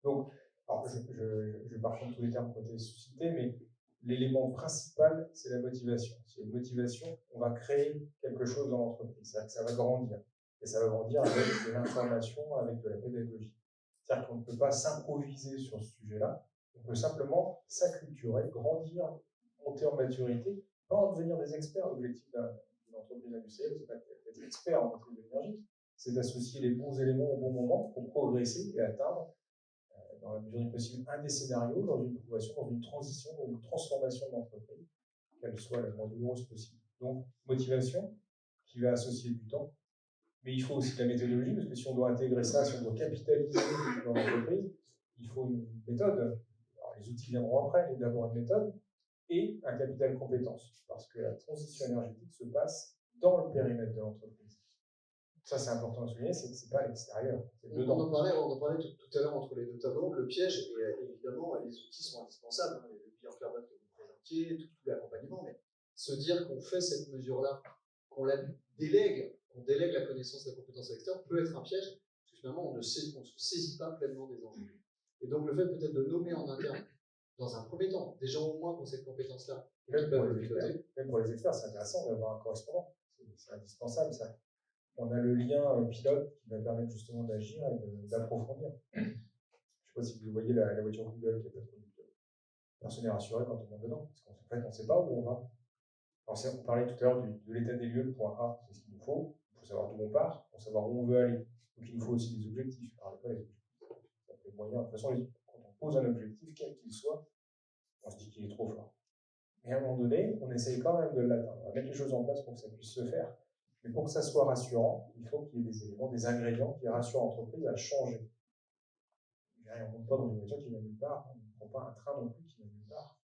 Donc, alors je pars sur tous les termes qui ont été suscités, mais l'élément principal, c'est la motivation. S'il y a une motivation, on va créer quelque chose dans l'entreprise. C'est-à-dire que ça va grandir. Et ça va grandir avec de l'information, avec de la pédagogie. C'est-à-dire qu'on ne peut pas s'improviser sur ce sujet-là. On peut simplement s'acculturer, grandir, monter en maturité, pas en devenir des experts. L'objectif d'une entreprise industrielle, c'est pas d'être expert en maîtrise de l'énergie, c'est d'associer les bons éléments au bon moment pour progresser et atteindre dans la mesure du possible, un des scénarios dans une innovation, dans une transition, dans une transformation de l'entreprise, qu'elle soit la moins douloureuse possible. Donc, motivation, qui va associer du temps, mais il faut aussi de la méthodologie, parce que si on doit intégrer ça, si on doit capitaliser dans l'entreprise, il faut une méthode. Alors, les outils viendront après, mais d'abord une méthode et un capital compétences, parce que la transition énergétique se passe dans le périmètre de l'entreprise. Ça, c'est important à souligner, c'est pas à l'extérieur, c'est dedans. On en parlait tout à l'heure entre les deux tableaux. Le piège, et évidemment, les outils sont indispensables, hein, les bilans carbone que vous présentiez, tout l'accompagnement, mais se dire qu'on fait cette mesure-là, qu'on délègue la connaissance, la compétence externe, peut être un piège, parce que finalement, on ne se saisit pas pleinement des enjeux. Et donc, le fait peut-être de nommer en interne, dans un premier temps, des gens au moins qui ont cette compétence-là, Même pour les experts, c'est intéressant d'avoir un correspondant. C'est indispensable, ça. On a le lien pilote qui va permettre justement d'agir et d'approfondir. Je ne sais pas si vous voyez la voiture Google qui est pas conducteur. Personne n'est rassuré quand on monte dedans, parce qu'en fait, on ne sait pas où on va. Alors, on parlait tout à l'heure de l'état des lieux, le point A, c'est ce qu'il nous faut. Il faut savoir d'où on part, pour savoir où on veut aller. Donc, il nous faut aussi des objectifs. Alors, pas les objectifs. Ça peut être moyen. De toute façon, quand on pose un objectif, quel qu'il soit, on se dit qu'il est trop fort. Mais à un moment donné, on essaye quand même de l'atteindre. On va mettre les choses en place pour que ça puisse se faire. Mais pour que ça soit rassurant, il faut qu'il y ait des éléments, des ingrédients qui rassurent l'entreprise à changer. On ne monte pas dans une voiture qui va nulle part, on ne prend pas un train non plus qui va nulle part.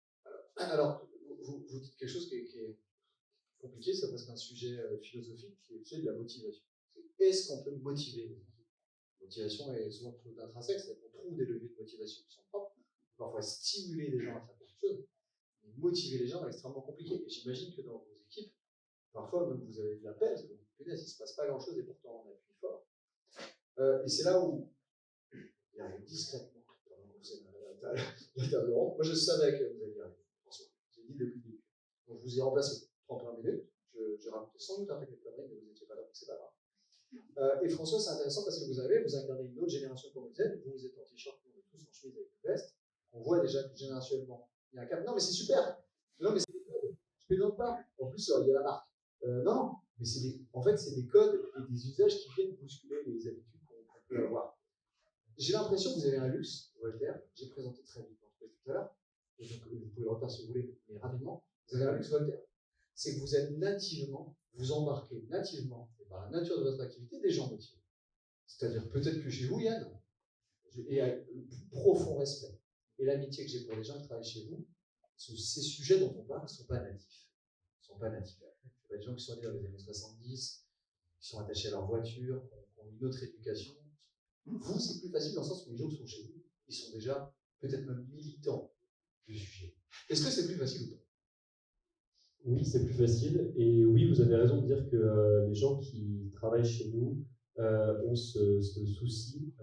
Alors, vous dites quelque chose qui est compliqué, c'est presque un sujet philosophique, qui est le sujet de la motivation. Est-ce qu'on peut motiver les équipes ? La motivation est souvent quelque chose d'intrinsèque, c'est-à-dire qu'on trouve des leviers de motivation qui sont propres, parfois stimuler les gens à faire quelque chose, mais motiver les gens est extrêmement compliqué. Et j'imagine que dans vos équipes, parfois, même vous avez de la peine, parce que il ne se passe pas grand-chose et pourtant on appuie fort. Et c'est là où il arrive discrètement. La table ronde. Moi, je savais que vous alliez arriver, François. Je l'ai dit depuis le début. Donc, je vous ai remplacé 31 minutes. J'ai raconté sans doute un peu de conneries, mais vous n'étiez pas là, donc c'est pas grave. Et François, c'est intéressant parce que vous incarnez une autre génération comme vous êtes. Vous êtes en t-shirt, on est tous en chemise avec une veste. On voit déjà que générationnellement, il y a un cap. Non, mais c'est super. Non, mais c'est des codes. Je plaisante pas. En plus, il y a la marque. Non, mais en fait, c'est des codes et des usages qui viennent bousculer les habitudes qu'on peut avoir. J'ai l'impression que vous avez un luxe, Voltaire. J'ai présenté très vite l'entreprise tout à l'heure, et donc vous pouvez le refaire si vous voulez, mais rapidement. Vous avez un luxe, Voltaire. C'est que vous êtes vous embarquez nativement, et par la nature de votre activité, des gens motivés. C'est-à-dire, peut-être que chez vous, Yann, et avec le plus profond respect et l'amitié que j'ai pour les gens qui travaillent chez vous, ces sujets dont on parle ne sont pas natifs. Ils ne sont pas natifs. Il y a des gens qui sont nés dans les années 70, qui sont attachés à leur voiture, qui ont une autre éducation. Vous, c'est plus facile dans le sens où les gens qui sont chez vous, ils sont déjà peut-être même militants du sujet. Est-ce que c'est plus facile ou pas ? Oui, c'est plus facile. Et oui, vous avez raison de dire que les gens qui travaillent chez nous ont ce souci,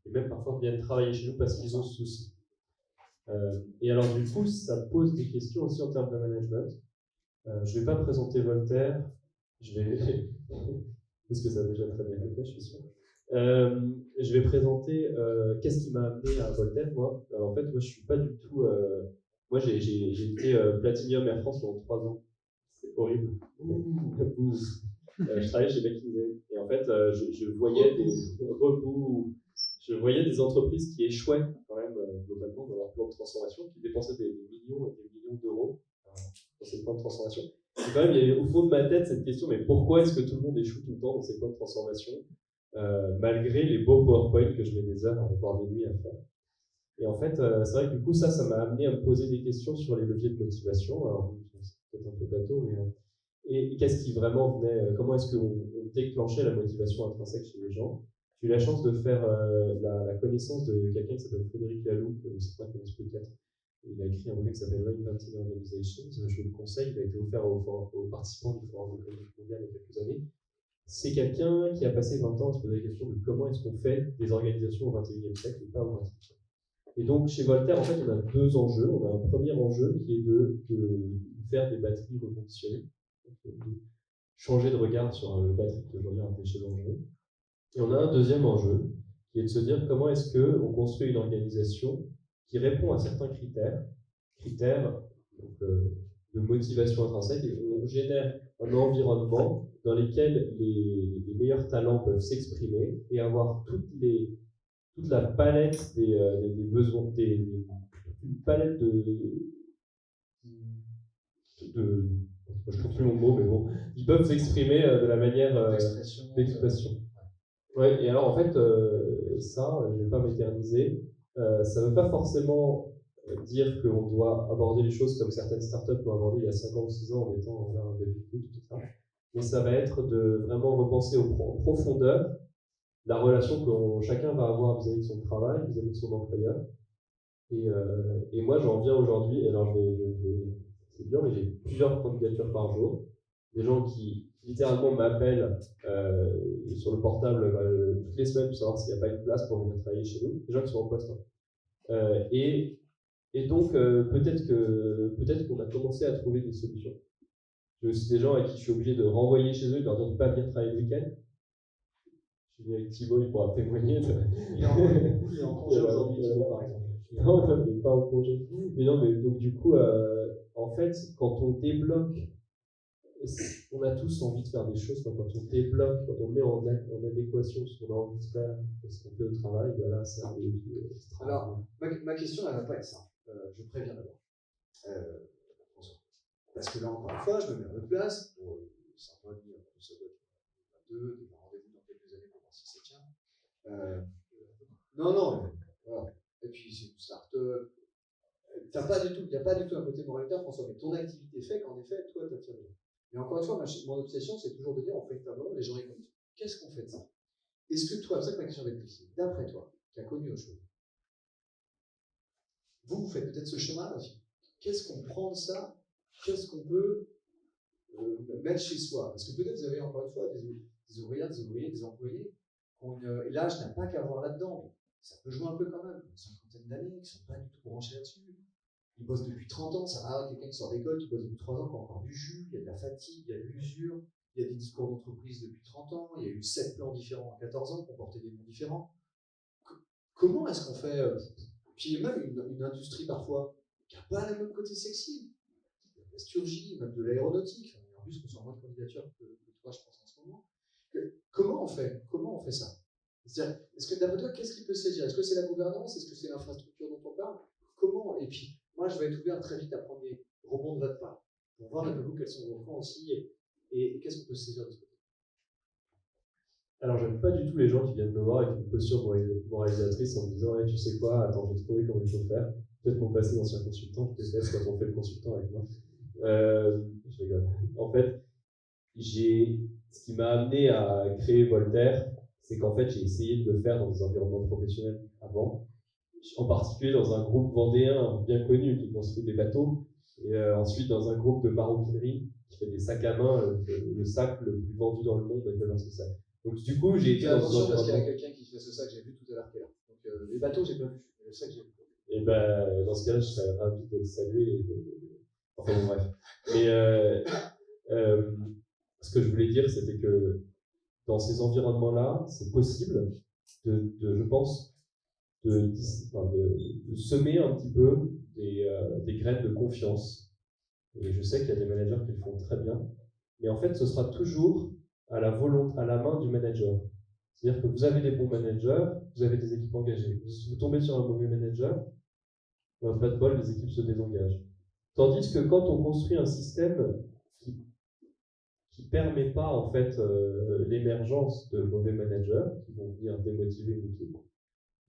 et même parfois viennent travailler chez nous parce qu'ils ont ce souci. Et alors du coup, ça pose des questions aussi en termes de management. Je ne vais pas présenter Voltaire, parce que ça a déjà très bien été fait, je suis sûr. Je vais présenter qu'est-ce qui m'a amené à Voltaire, moi. Alors, en fait, moi, je suis pas du tout... moi, j'ai été Platinum Air France pendant 3 ans. C'est horrible. Je travaillais chez McKinsey. Et en fait, je voyais des entreprises qui échouaient quand même, globalement, dans leur plan de transformation, qui dépensaient des millions et des millions d'euros dans ces plans de transformation. Et quand même, il y avait au fond de ma tête cette question, mais pourquoi est-ce que tout le monde échoue tout le temps dans ces plans de transformation malgré les beaux PowerPoint que je mets des heures, voire des nuits à faire. Et en fait, c'est vrai que du coup, ça m'a amené à me poser des questions sur les leviers de motivation. Alors, c'est peut-être un peu bateau, mais... Et qu'est-ce qui vraiment venait... Comment est-ce qu'on déclenchait la motivation intrinsèque chez les gens ? J'ai eu la chance de faire la connaissance de quelqu'un qui s'appelle Frédéric Laloux, que certains connaissent peut-être. Il a écrit un bouquin qui s'appelle Reinventing Organizations. Je vous le conseille, il a été offert aux participants du Forum économique mondial il y a quelques années. C'est quelqu'un qui a passé 20 ans à se poser la question de comment est-ce qu'on fait des organisations au XXIe siècle et pas au XXe siècle. Et donc, chez Voltaire, en fait, on a 2 enjeux. On a un premier enjeu qui est de faire des batteries reconditionnées, de changer de regard sur le batterie qui aujourd'hui est un déchet dangereux. Et on a un deuxième enjeu qui est de se dire comment est-ce qu'on construit une organisation qui répond à certains critères donc, de motivation intrinsèque, et on génère un environnement dans lequel les meilleurs talents peuvent s'exprimer et avoir toutes toute la palette des besoins, une palette je trouve plus mon mot, mais bon, ils peuvent s'exprimer de la manière d'expression. Ouais, et alors en fait, ça, je ne vais pas m'éterniser, ça ne veut pas forcément dire qu'on doit aborder les choses comme certaines startups l'ont abordé il y a 5 ans ou 6 ans en mettant un baby foot, tout ça. Mais ça va être de vraiment repenser en profondeur la relation que chacun va avoir vis-à-vis de son travail, vis-à-vis de son employeur. Et moi, j'en viens aujourd'hui, alors c'est dur, mais j'ai plusieurs candidatures par jour. Des gens qui littéralement m'appellent sur le portable toutes les semaines pour savoir s'il n'y a pas une place pour venir travailler chez nous. Des gens qui sont en poste. Et donc, peut-être qu'on a commencé à trouver des solutions. J'ai aussi des gens à qui je suis obligé de renvoyer chez eux, de leur dire de ne pas venir travailler le week-end. Je suis venu avec Thibaut, il pourra témoigner. Il est en congé aujourd'hui, Thibaut, par exemple. Non, il n'est pas en congé. Mais non, mais donc du coup, en fait, quand on débloque, on a tous envie de faire des choses, quand on débloque, quand on met en adéquation ce qu'on a envie de faire, ce qu'on fait au travail, ben là, c'est un défi extra. Alors, ma question, elle ne va pas être simple. Je préviens d'abord. Parce que là, encore une fois, je me mets à votre place. Pour 5 ans et demi, après ça doit être 2, il y a un rendez-vous dans quelques années pour voir si ça tient. Non, voilà. Et puis, c'est une start-up. Il n'y a pas du tout un côté moralitaire, François, mais ton activité fait qu'en effet, toi, tu attires les gens. Mais encore une fois, mon obsession, c'est toujours de dire, on fait une table ronde, les gens écoutent. Qu'est-ce qu'on fait de ça? Est-ce que toi, c'est ça que ma question va être difficile, d'après toi, qui a connu autre chose, vous faites peut-être ce chemin aussi. Qu'est-ce qu'on prend de ça? Qu'est-ce qu'on peut mettre chez soi? Parce que peut-être vous avez encore une fois des ouvrières, des ouvriers, des employés, et l'âge n'a pas qu'à voir là-dedans, mais ça peut jouer un peu quand même, une cinquantaine d'années, qui ne sont pas du tout branchés là-dessus. Ils bossent depuis 30 ans, ça va, quelqu'un qui sort d'école, qui bosse depuis 3 ans, qui a encore du jus, il y a de la fatigue, il y a de l'usure, il y a des discours d'entreprise depuis 30 ans, il y a eu 7 plans différents en 14 ans, qui ont porté des noms différents. Comment est-ce qu'on fait puis même une industrie parfois qui n'a pas le même côté sexy, de la plasturgie, même de l'aéronautique, en plus qu'on soit moins de candidatures que toi, je pense en ce moment. Comment on fait ça? C'est-à-dire, est-ce que d'après toi, qu'est-ce qui peut saisir? Est-ce que c'est la gouvernance? Est-ce que c'est l'infrastructure dont on parle? Comment? Et puis, moi, je vais être ouvert très vite à prendre des rebonds de votre part, pour voir un peu quels sont vos points aussi, et qu'est-ce qu'on peut saisir de ce côté? Alors, j'aime pas du tout les gens qui viennent me voir avec une posture moralisatrice en me disant hey, tu sais quoi, attends, j'ai trouvé comment il faut faire. Peut-être mon passé d'ancien consultant, je déteste quand on fait le consultant avec moi. Je rigole. En fait, ce qui m'a amené à créer Voltaire, c'est qu'en fait, j'ai essayé de le faire dans des environnements professionnels avant, en particulier dans un groupe vendéen bien connu qui construit des bateaux, et ensuite dans un groupe de maroquinerie qui fait des sacs à main, le sac le plus vendu dans le monde avec le sac. Donc du coup, j'ai été dans attention parce qu'il y a quelqu'un qui fait ce sac que j'ai vu tout à l'heure qui est là. Donc les bateaux, j'ai pas vu, mais le sac, j'ai vu. Et ben dans ce cas-là, je serais ravi de le saluer. Enfin bon, bref. Mais ce que je voulais dire, c'était que dans ces environnements-là, c'est possible je pense, de semer un petit peu des graines de confiance. Et je sais qu'il y a des managers qui le font très bien. Mais en fait, ce sera toujours à la main du manager. C'est-à-dire que vous avez des bons managers, vous avez des équipes engagées. Vous tombez sur un mauvais manager, pas de bol, les équipes se désengagent. Tandis que quand on construit un système qui permet pas en fait l'émergence de mauvais managers qui vont venir démotiver l'équipe,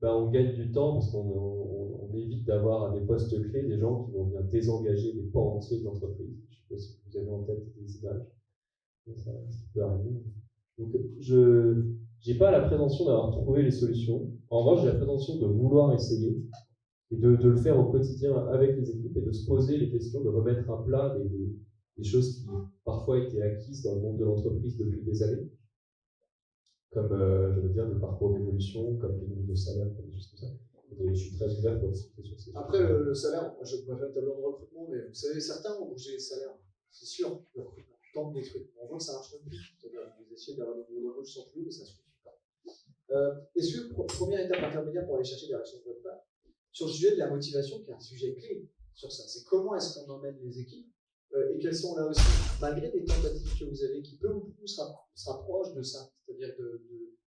ben on gagne du temps parce qu'on évite d'avoir à des postes clés des gens qui vont venir désengager des pans entiers de l'entreprise. Je ne sais pas si vous avez en tête des images. Ça peut arriver. Donc, je n'ai pas la prétention d'avoir trouvé les solutions. En revanche, j'ai la prétention de vouloir essayer et de le faire au quotidien avec les équipes et de se poser les questions, de remettre à plat des choses qui parfois étaient acquises dans le monde de l'entreprise depuis des années, comme je veux dire des parcours d'évolution, comme des grilles de salaire, comme des choses comme ça. Et je suis très ouvert pour discuter sur ces choses. Après, le salaire, moi je préfère le tableau de recrutement, mais vous savez, certains ont bougé les salaires. C'est sûr, le recrutement tente des trucs. On voit que ça marche même plus. C'est-à-dire que vous essayez d'avoir des nouveaux logos sans plus, mais ça ne suffit pas. Est-ce que, première étape intermédiaire pour aller chercher des réactions de votre part, sur le sujet de la motivation, qui est un sujet clé sur ça, c'est comment est-ce qu'on emmène les équipes et quelles sont là aussi, malgré des tentatives que vous avez qui peu ou prou se rapprochent de ça, c'est-à-dire de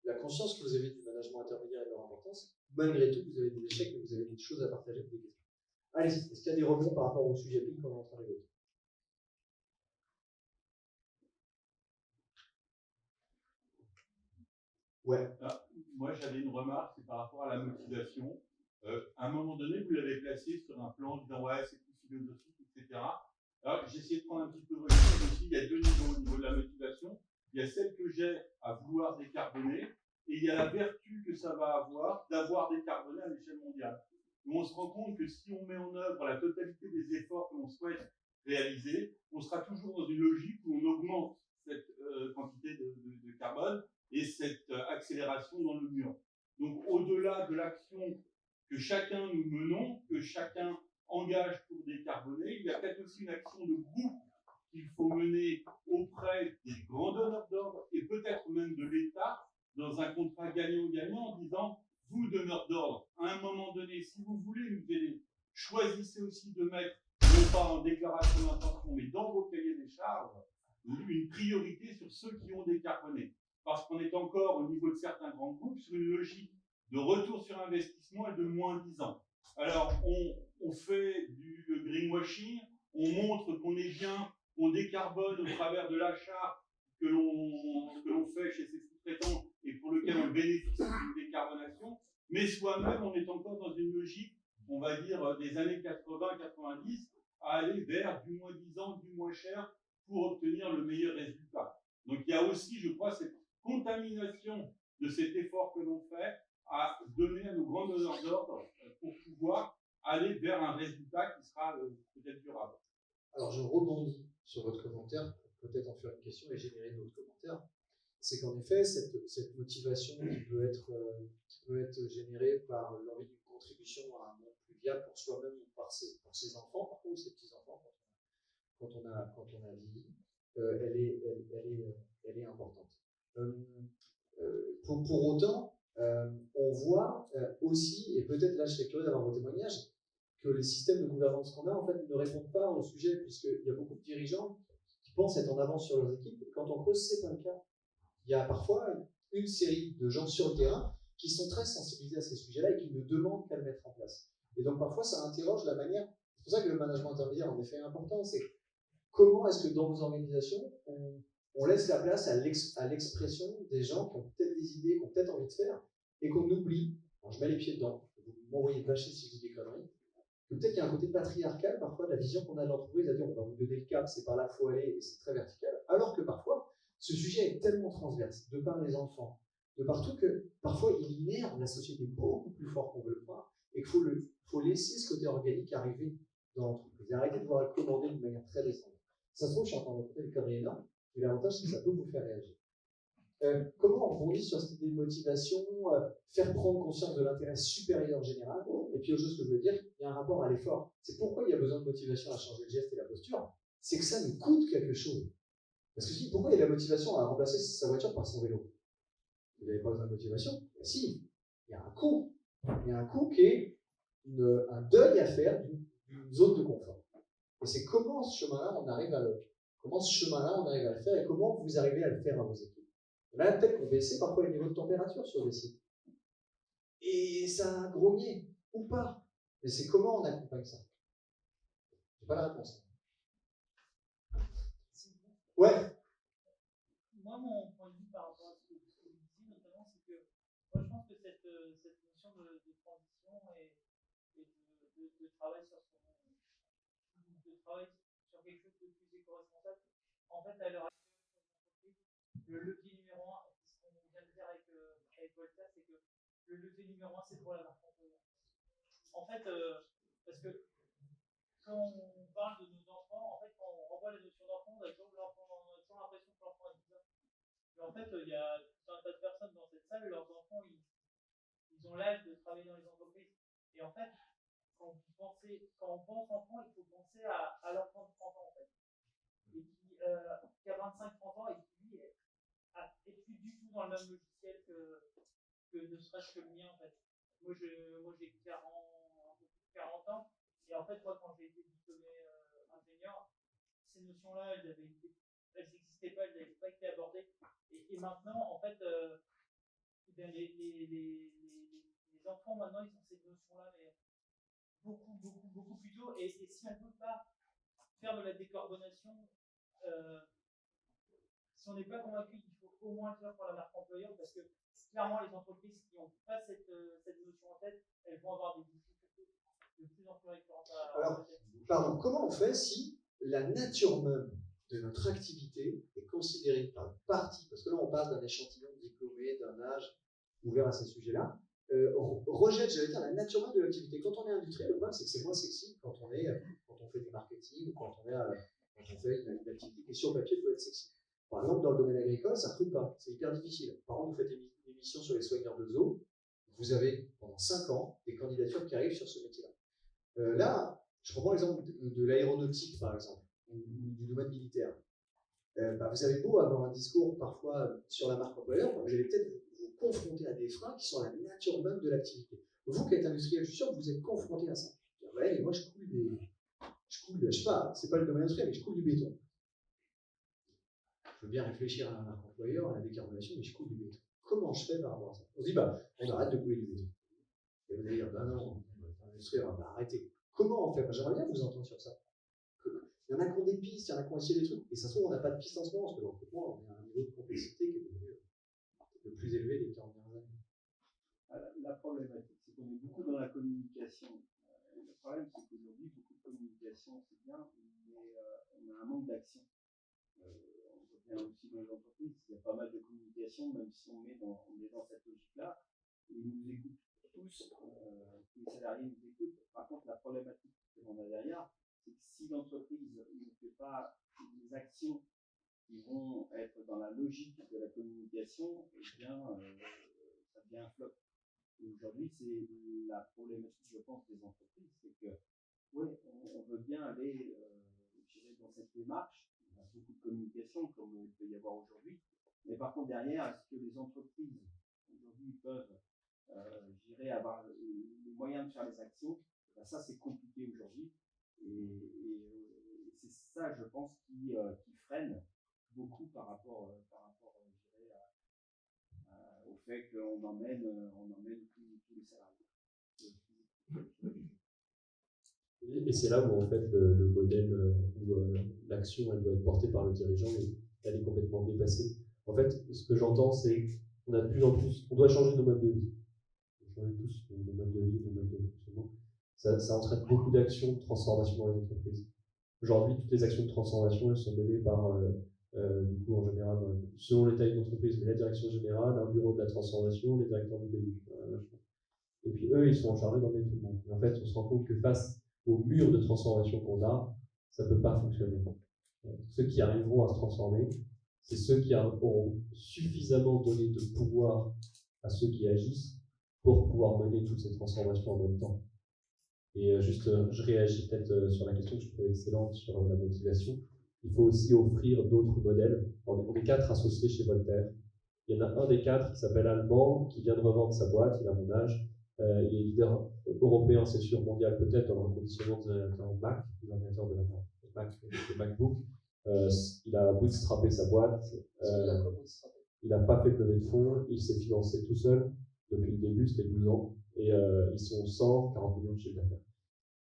la conscience que vous avez du management intermédiaire et de leur importance, malgré tout, vous avez des échecs, mais vous avez des choses à partager, des questions. Allez-y, est-ce qu'il y a des rebonds par rapport au sujet PIC qu'on est en train d'évoquer? Ouais. Alors, moi, j'avais une remarque, c'est par rapport à la motivation. À un moment donné, vous l'avez placé sur un plan en disant ouais, c'est plus philosophique, etc. Alors, j'ai essayé de prendre un petit peu de recul aussi. Il y a deux niveaux au niveau de la motivation. Il y a celle que j'ai à vouloir décarboner, et il y a la vertu que ça va avoir d'avoir décarboné à l'échelle mondiale. Et on se rend compte que si on met en œuvre la totalité des efforts que l'on souhaite réaliser, on sera toujours dans une logique où on augmente cette quantité de carbone et cette accélération dans le mur. Donc, au-delà de l'action que chacun nous menons, que chacun engage pour décarboner, il y a peut-être aussi une action de groupe qu'il faut mener auprès des grands donneurs d'ordre et peut-être même de l'État dans un contrat gagnant-gagnant en disant, vous, donneurs d'ordre, à un moment donné, si vous voulez nous aider, choisissez aussi de mettre, non pas en déclaration d'intention, mais dans vos cahiers des charges, une priorité sur ceux qui ont décarboné. Parce qu'on est encore, au niveau de certains grands groupes, sur une logique de retour sur investissement et de moins 10 ans. Alors, on fait du greenwashing, on montre qu'on est bien, qu'on décarbone au travers de l'achat que l'on fait chez ses sous-traitants et pour lequel on bénéficie d'une décarbonation, mais soi-même, on est encore dans une logique, on va dire, des années 80-90, à aller vers du moins 10 ans, du moins cher, pour obtenir le meilleur résultat. Donc, il y a aussi, je crois, cette contamination de cet effort que l'on fait à donner à nos grands donneurs d'ordre pour pouvoir aller vers un résultat qui sera peut-être durable. Alors, je rebondis sur votre commentaire pour peut-être en faire une question et générer d'autres commentaires. C'est qu'en effet, cette motivation qui peut être générée par l'envie d'une contribution à un monde plus viable pour soi-même ou par ses enfants, parfois, ou ses petits-enfants, quand on a vieilli, elle est importante. Pour autant, on voit aussi, et peut-être là je serais curieux d'avoir vos témoignages, que les systèmes de gouvernance qu'on a en fait ne répondent pas au sujet, puisqu'il y a beaucoup de dirigeants qui pensent être en avance sur leurs équipes, et quand on creuse, c'est pas le cas. Il y a parfois une série de gens sur le terrain qui sont très sensibilisés à ces sujets-là et qui ne demandent qu'à le mettre en place. Et donc parfois ça interroge la manière, c'est pour ça que le management intermédiaire en effet est important, c'est comment est-ce que dans vos organisations, on laisse la place à l'expression des gens qui ont peut-être des idées, qui ont peut-être envie de faire, et qu'on oublie, alors je mets les pieds dedans, vous m'envoyez bâcher si je dis des conneries, que peut-être qu'il y a un côté patriarcal parfois de la vision qu'on a de l'entreprise, à dire on va vous donner le cap, c'est par là qu'il faut aller, et c'est très vertical, alors que parfois, ce sujet est tellement transverse, de par les enfants, de partout, que parfois il innerve la société beaucoup plus fort qu'on veut le croire, et qu'il faut laisser ce côté organique arriver dans l'entreprise, et arrêter de voir être commandé d'une manière très descendante. Ça se trouve, je suis en train de raconter une connerie énorme, mais l'avantage, c'est que ça peut vous faire réagir. Comment on rebondit sur cette idée de motivation, faire prendre conscience de l'intérêt supérieur général, et puis autre chose que je veux dire, il y a un rapport à l'effort. C'est pourquoi il y a besoin de motivation à changer le geste et la posture, c'est que ça nous coûte quelque chose. Parce que pourquoi il y a de la motivation à remplacer sa voiture par son vélo? Vous n'avez pas besoin de motivation? Si, il y a un coût. Il y a un coût qui est un deuil à faire d'une zone de confort. Et c'est comment ce chemin-là, on arrive à le faire et comment vous arrivez à le faire à vos équipes. Là, peut-être qu'on baissait parfois les niveaux de température sur des sites. Et ça a grogné, ou pas. Mais c'est comment on accompagne ça? J'ai pas la réponse. Ouais. Moi, mon point de vue par rapport à ce que vous disiez, notamment, c'est que moi, je pense que cette notion de transition et de travail sur quelque chose de plus éco-responsable, en fait, à l'heure actuelle, le levier numéro 1, ce qu'on vient de dire avec Voltaire, c'est que le levier numéro 1, c'est pour la marque employeur. En fait, parce que quand on parle de nos enfants, en fait, quand on renvoie les notions d'enfants, on a toujours l'impression que l'enfant est bizarre. Mais en fait, il y a tout un tas de personnes dans cette salle, leurs enfants, ils ont l'âge de travailler dans les entreprises. Et en fait, quand on pense enfant, il faut penser à l'enfant de 30 ans, en fait. Et qui a 25-30 ans et qui, lui, est plus du tout dans le même logiciel que ne serait-ce que le mien, en fait. Moi, j'ai 40 ans. Et en fait, moi, quand j'ai été diplômé ingénieur, ces notions-là, elles n'existaient pas, elles n'avaient pas été abordées. Et maintenant, en fait, les les enfants maintenant, ils ont cette notion-là, mais beaucoup plus tôt. Et si on ne peut pas faire de la décarbonation, si on n'est pas convaincu qu'il faut au moins le faire pour la marque employeur, parce que clairement, les entreprises qui n'ont pas cette notion en tête, elles vont avoir des difficultés de plus en plus récurrentes à. Alors, pardon, comment on fait si la nature même de notre activité est considérée par partie, parce que là on parle d'un échantillon diplômé, d'un âge ouvert à ces sujets-là, rejette, j'allais dire, la nature même de l'activité. Quand on est industriel, le problème c'est que c'est moins sexy quand on fait du marketing ou quand on fait une activité qui sur papier peut être sexy. Par exemple, dans le domaine agricole, ça ne recrute pas, c'est hyper difficile. Par exemple, vous faites une émission sur les soigneurs de zoo, vous avez pendant 5 ans des candidatures qui arrivent sur ce métier-là. Là, je reprends l'exemple de l'aéronautique, par exemple, ou du domaine militaire. Vous avez beau avoir un discours parfois sur la marque employeur, vous allez peut-être vous confronter à des freins qui sont la nature même de l'activité. Vous qui êtes industriel, je suis sûr que vous êtes confronté à ça. Ouais, mais moi je coule, je sais pas, c'est pas le domaine industriel, mais je coule du béton. Je veux bien réfléchir à la marque employeur, à la décarbonation, mais je coule du béton. Comment je fais par rapport à ça? On se dit, on arrête de couler du béton. Et vous allez dire, non, l'industriel, arrêtez. Comment on fait? J'aimerais bien vous entendre sur ça. Il y en a qui ont des pistes, il y en a qui ont essayé des trucs, et ça se trouve, on n'a pas de piste en ce moment, parce que dans le recrutement, on est à un niveau de complexité qui est devenu le plus élevé des 40 dernières années. La problématique, c'est qu'on est beaucoup dans la communication. Le problème, c'est qu'aujourd'hui, beaucoup de communication, c'est bien, mais on a un manque d'action. On revient aussi dans les entreprises, il y a pas mal de communication, même si on est dans cette logique-là. Ils nous écoutent tous, les salariés nous écoutent. Par contre, la problématique qu'on a derrière, c'est que si l'entreprise ne fait pas des actions qui vont être dans la logique de la communication, eh bien, ça devient un flop. Aujourd'hui, c'est la problématique, je pense, des entreprises, c'est que, oui, on veut bien aller dans cette démarche, il y a beaucoup de communication, comme il peut y avoir aujourd'hui, mais par contre, derrière, est-ce que les entreprises, aujourd'hui, peuvent avoir les moyens de faire les actions? Ça, c'est compliqué aujourd'hui. Et c'est ça, je pense, qui freine beaucoup par rapport au fait qu'on emmène tous les salariés. Et c'est là où en fait le modèle où l'action elle doit être portée par le dirigeant, mais elle est complètement dépassée. En fait, ce que j'entends, c'est qu'on a de plus en plus, on doit changer nos modes de vie. On doit changer tous nos modes de vie, nos modes de fonctionnement. Ça entraîne beaucoup d'actions de transformation dans les entreprises. Aujourd'hui, toutes les actions de transformation, elles sont menées par, du coup, en général, selon les tailles d'entreprise, mais la direction générale, un bureau de la transformation, les directeurs de BU. Et puis eux, ils sont en charge d'emmener tout le monde. Et en fait, on se rend compte que face au mur de transformation qu'on a, ça ne peut pas fonctionner. Ceux qui arriveront à se transformer, c'est ceux qui auront suffisamment donné de pouvoir à ceux qui agissent pour pouvoir mener toutes ces transformations en même temps. Et je réagis peut-être sur la question que je trouvais excellente sur la motivation. Il faut aussi offrir d'autres modèles. On est 4 associés chez Voltaire. Il y en a un des 4 qui s'appelle Alban, qui vient de revendre sa boîte, il a mon âge. Il est leader européen, c'est sûr, mondial peut-être, dans le reconditionnement des ordinateurs Mac, des ordinateurs de la Mac, des MacBook. Il a bootstrappé sa boîte. Il n'a pas fait de levée de fonds. Il s'est financé tout seul depuis le début, c'était 12 ans. Et ils sont 140 millions de chiffre d'affaires.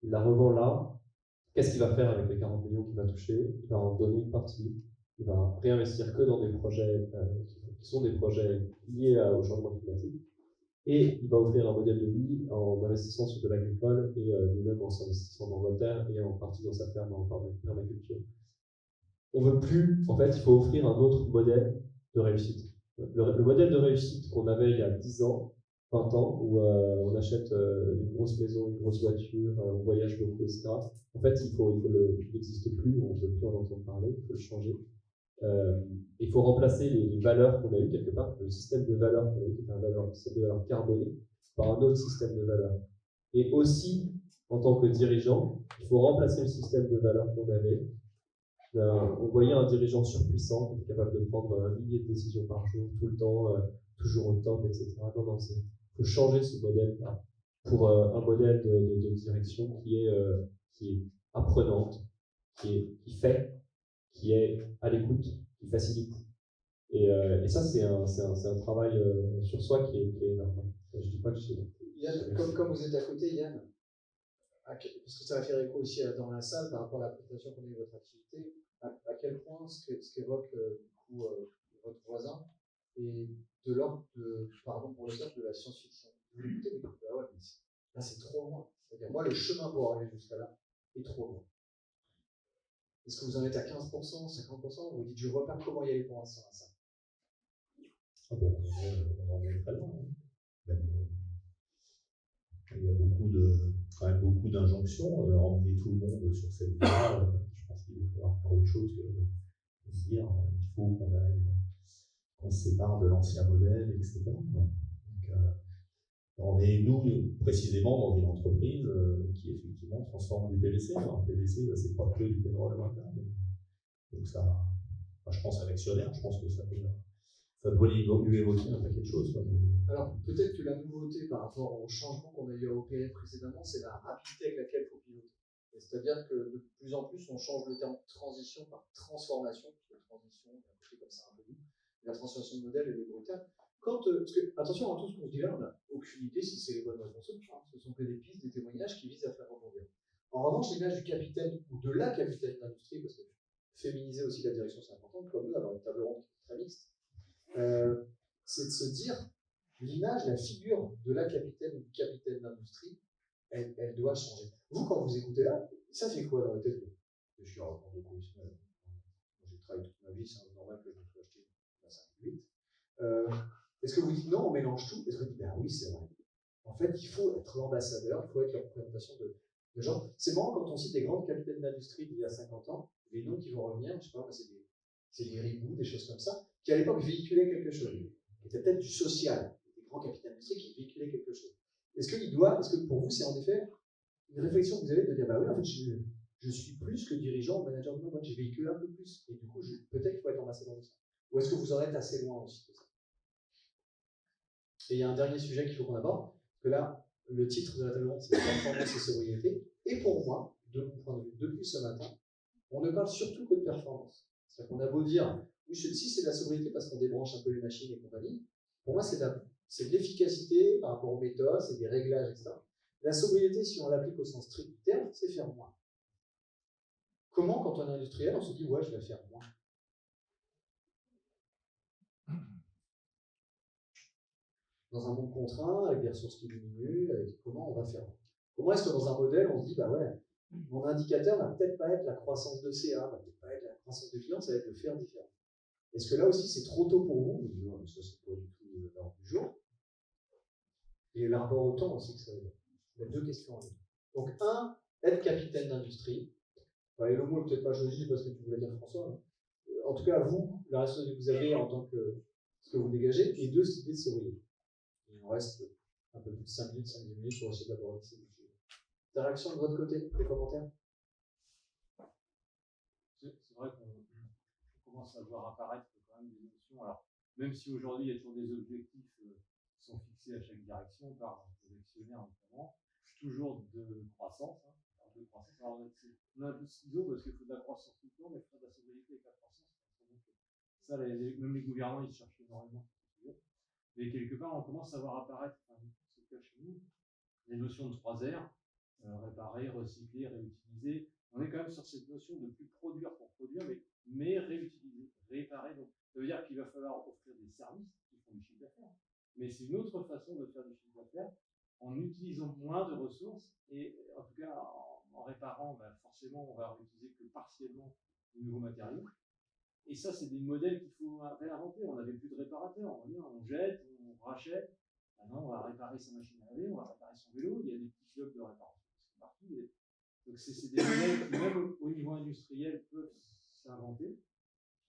Il la revend là. Qu'est-ce qu'il va faire avec les 40 millions qu'il va toucher? Il va en donner une partie. Il va réinvestir que dans des projets qui sont des projets liés au changement climatique. Et il va offrir un modèle de vie en investissant sur de l'agricole et lui-même en s'investissant dans Voltaire et en partie dans sa ferme en permaculture. On veut plus, en fait, il faut offrir un autre modèle de réussite. Le modèle de réussite qu'on avait il y a 10 ans, 20 ans, où on achète une grosse maison, une grosse voiture, on voyage beaucoup, etc. En fait, il n'existe plus, on ne peut plus en entendre parler, il faut le changer. Il faut remplacer les valeurs qu'on a eues quelque part, le système de valeurs qu'on a eu, qui est un système de valeurs carboné, par un autre système de valeurs. Et aussi, en tant que dirigeant, il faut remplacer le système de valeurs qu'on avait. On voyait un dirigeant surpuissant qui était capable de prendre un millier de décisions par jour, tout le temps, toujours au top, etc. Non, il faut changer ce modèle-là pour un modèle de direction qui est apprenante, qui fait, qui est à l'écoute, qui facilite. Et ça, c'est un travail sur soi qui est énorme. Je ne dis pas qu'il Yann, comme vous êtes à côté, Yann, parce que ça va faire écho aussi dans la salle par rapport à la présentation qu'on a eu de votre activité, à quel point ce qu'évoque votre voisin est de l'ordre de, pardon pour le terme, de la science-fiction. Vous l'écoutez, vous dites, ah ouais, mais là c'est trop loin. C'est-à-dire, moi, le chemin pour arriver jusqu'à là est trop loin. Est-ce que vous en êtes à 15%, 50%? Vous dites, je ne vois pas comment y aller pour l'instant à ça. On en est très loin. Il y a quand même beaucoup d'injonctions. Emmener tout le monde sur cette voie, je pense qu'il va falloir faire autre chose que de se dire il faut qu'on se sépare de l'ancien modèle, etc. Donc, on est, nous, précisément, dans une entreprise qui, effectivement, transforme du PVC. Alors, le PVC, c'est pas que du pétrole lointain. Donc, ça, je pense à l'actionnaire, je pense que ça doit lui évoquer un paquet de choses. Quoi. Alors, peut-être que la nouveauté par rapport au changement qu'on a eu à opérer précédemment, c'est la rapidité avec laquelle il faut piloter. C'est-à-dire que de plus en plus, on change le terme transition par transformation, parce que transition, on a appris comme ça un peu doux. La transformation de modèle, elle est brutale. Parce que, attention à tout ce qu'on se dit là, on n'a aucune idée si c'est les bonnes réponses ou pas. Ce sont que des pistes, des témoignages qui visent à faire rebondir. En revanche, l'image du capitaine ou de la capitaine d'industrie, parce que féminiser aussi la direction, c'est important, comme nous, avoir une table ronde très mixte, c'est de se dire l'image, la figure de la capitaine ou du capitaine d'industrie, elle doit changer. Vous, quand vous écoutez là, ça fait quoi dans la tête? Je suis en de professionnel. J'ai travaillé toute ma vie, c'est normal que je me sois acheté la 5.8. Est-ce que vous dites non, on mélange tout? Est-ce que vous dites, ben oui, c'est vrai. En fait, il faut être l'ambassadeur, il faut être la représentation de gens. C'est marrant quand on cite des grandes capitaines d'industrie d'il y a 50 ans, les noms qui vont revenir, je sais pas, c'est des Ribou, des choses comme ça, qui à l'époque véhiculaient quelque chose. C'était peut-être du social, des grands capitaines d'industrie qui véhiculaient quelque chose. Est-ce que pour vous, c'est en effet une réflexion que vous avez de dire, bah oui, en fait, je suis plus que dirigeant, manager de ma boîte, je véhicule un peu plus, et du coup, peut-être qu'il faut être ambassadeur de ça. Ou est-ce que vous en êtes assez loin aussi de ça? Et il y a un dernier sujet qu'il faut qu'on aborde, parce que là, le titre de la table ronde, c'est performance et sobriété. Et pour moi, de mon point de vue, depuis ce matin, on ne parle surtout que de performance. C'est-à-dire qu'on a beau dire, oui, si c'est de la sobriété parce qu'on débranche un peu les machines et compagnie, pour moi, c'est de l'efficacité par rapport aux méthodes, c'est des réglages, etc. La sobriété, si on l'applique au sens strict du terme, c'est faire moins. Comment, quand on est industriel, on se dit, ouais, je vais faire moins? Dans un monde contraint, avec des ressources qui diminuent, avec comment on va faire? Comment est-ce que dans un modèle, on se dit, bah ouais, mon indicateur va peut-être pas être la croissance de CA, va peut-être pas être la croissance de clients, ça va être de faire différent. Est-ce que là aussi, c'est trop tôt pour vous? Vous dites, non, mais ça, c'est pas du tout l'ordre du jour. Et le rapport au temps aussi que ça veut dire. Il y a deux questions en ligne. Donc, être capitaine d'industrie. Et le mot n'est peut-être pas joli parce que tu voulais dire François. En tout cas, vous, la responsabilité que vous avez en tant que ce que vous dégagez, et deux, cette idée de sobriété. Il nous reste un peu plus de 5 minutes, 5-10 minutes pour essayer d'aborder ces sujets. Des réactions de votre côté, des commentaires? C'est vrai qu'on commence à voir apparaître quand même des notions. Alors, même si aujourd'hui il y a toujours des objectifs qui sont fixés à chaque direction par les actionnaires notamment, toujours de croissance. De croissance. Alors, on a un peu de schizo parce qu'il faut de la croissance tout le temps, mais il faut de la sobriété avec la croissance. Ça, même les gouvernants, ils cherchent énormément. Mais quelque part, on commence à voir apparaître, c'est le cas chez nous, les notions de 3 R, réparer, recycler, réutiliser. On est quand même sur cette notion de plus produire pour produire, mais réutiliser, réparer. Donc, ça veut dire qu'il va falloir offrir des services qui font du chiffre d'affaires. Mais c'est une autre façon de faire du chiffre d'affaires en utilisant moins de ressources et en tout cas en réparant, forcément, on va réutiliser que partiellement de nouveaux matériaux. Et ça, c'est des modèles qu'il faut réinventer. On n'avait plus de réparateurs. On jette, on rachète. Maintenant, on va réparer sa machine à laver, on va réparer son vélo. Il y a des petits clubs de réparation qui sont partout. Donc, c'est des modèles qui, même au niveau industriel, peuvent s'inventer.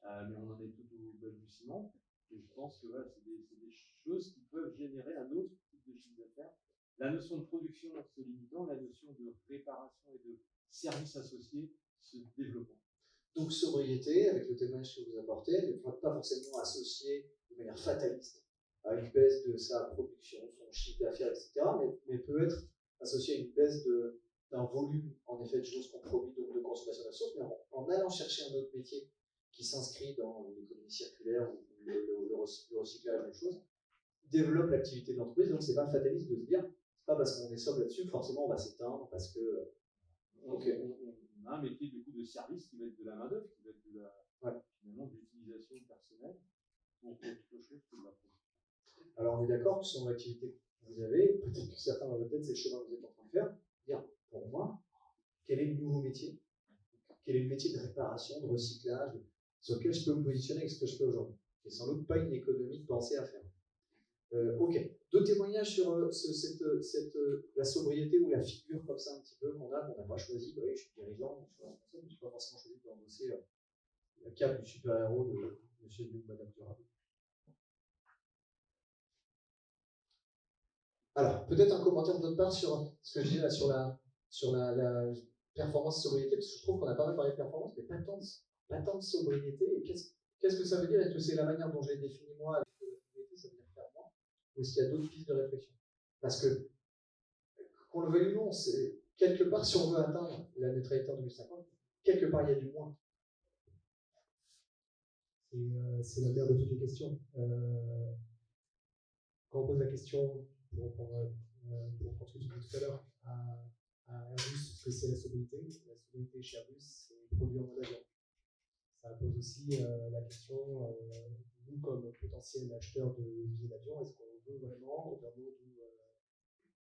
Mais on en est tout au balbutiement. Et je pense que voilà, c'est des choses qui peuvent générer un autre type de chiffre d'affaires. La notion de production se limitant, la notion de réparation et de services associés se développant. Donc, sobriété, avec le témoignage que vous apportez, ne peut pas forcément associer de manière fataliste à une baisse de sa production, son chiffre d'affaires, etc., mais peut être associé à une baisse d'un volume, en effet, de choses qu'on produit, donc de consommation de ressources, mais en allant chercher un autre métier qui s'inscrit dans l'économie circulaire ou le recyclage de choses, développe l'activité de l'entreprise. Donc, c'est pas fataliste de se dire, c'est pas parce qu'on est sobre là-dessus, forcément on va s'éteindre, parce que. On a un métier du coup de service qui va être de la main-d'œuvre, qui va être de la, finalement, de l'utilisation personnelle pour autre chose que de la production. Alors on est d'accord que sur l'activité que vous avez, peut-être que certains dans votre tête, c'est le chemin que vous êtes en train de faire. Bien, pour moi, quel est le nouveau métier? Quel est le métier de réparation, de recyclage, sur lequel je peux me positionner avec ce que je fais aujourd'hui? Et sans doute pas une économie de pensée à faire. Ok. D'autres témoignages sur la sobriété ou la figure comme ça un petit peu qu'on n'a pas choisi. Bah oui, je suis dirigeant, je n'ai pas forcément choisi d'endosser la cape du super-héros de Monsieur Young Madame Durable. Alors, peut-être un commentaire de votre part sur ce que je dis là, sur la performance sobriété, parce que je trouve qu'on a pas mal parlé de performance, mais pas tant de sobriété. Et qu'est-ce que ça veut dire? Est-ce que c'est la manière dont je l'ai défini moi avec la sobriété, ça veut dire faire moins? Ou est-ce qu'il y a d'autres pistes de réflexion? Parce que, qu'on le veuille ou non, c'est quelque part, si on veut atteindre la neutralité en 2050, quelque part il y a du moins. C'est la mère de toutes les questions. Quand on pose la question, pour continuer ce que je disais tout à l'heure, à Airbus, ce que c'est la sobriété chez Airbus, c'est produire en avion. Ça pose aussi la question, nous comme potentiel acheteur de billets d'avion, est-ce qu'on veut vraiment, au terme où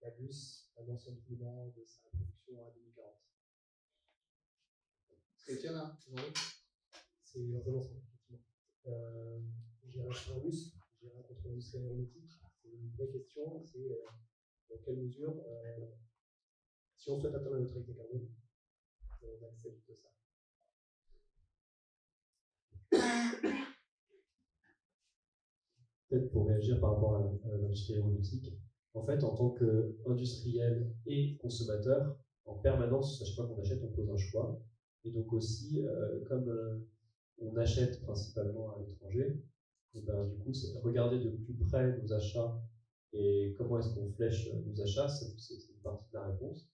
Airbus annonce un doublement de sa production à 2040? C'est qu'il y en a, c'est leurs annoncements, effectivement. J'irai chez Airbus, j'irai contre l'industrie aéronautique. C'est une vraie question, c'est dans quelle mesure, si on souhaite atteindre la neutralité carbone, on accepte ça. Peut-être pour réagir par rapport à l'industrie aéronautique, en fait, en tant qu'industriel et consommateur, en permanence, à chaque fois qu'on achète, on pose un choix. Et donc aussi, comme on achète principalement à l'étranger, et ben, du coup, c'est regarder de plus près nos achats et comment est-ce qu'on flèche nos achats, c'est une partie de la réponse.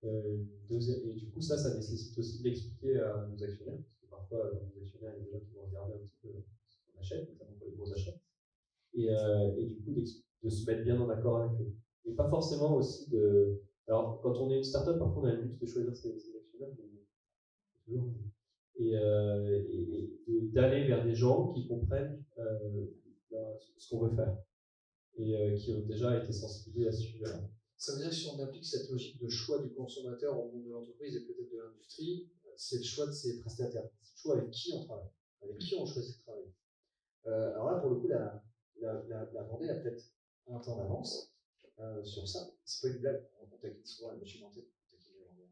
Et du coup, ça nécessite aussi de l'expliquer à nos actionnaires, parce que parfois, dans nos actionnaires, il y a des gens qui vont regarder un petit peu ce qu'on achète, notamment pour les gros achats. Et du coup, de se mettre bien en accord avec eux. Et pas forcément aussi de. Alors, quand on est une startup, parfois on a le luxe de choisir ses actionnaires, mais toujours. Et d'aller vers des gens qui comprennent ce qu'on veut faire et qui ont déjà été sensibilisés à ce sujet-là. Ça veut dire que si on applique cette logique de choix du consommateur au monde de l'entreprise et peut-être de l'industrie, c'est le choix de ses prestataires, c'est le choix avec qui on travaille, avec qui on choisit de travailler. Alors là, pour le coup, la Vendée a peut-être un temps d'avance sur ça. C'est pas une blague, on taquine souvent la machine en tête, on taquine la Vendée.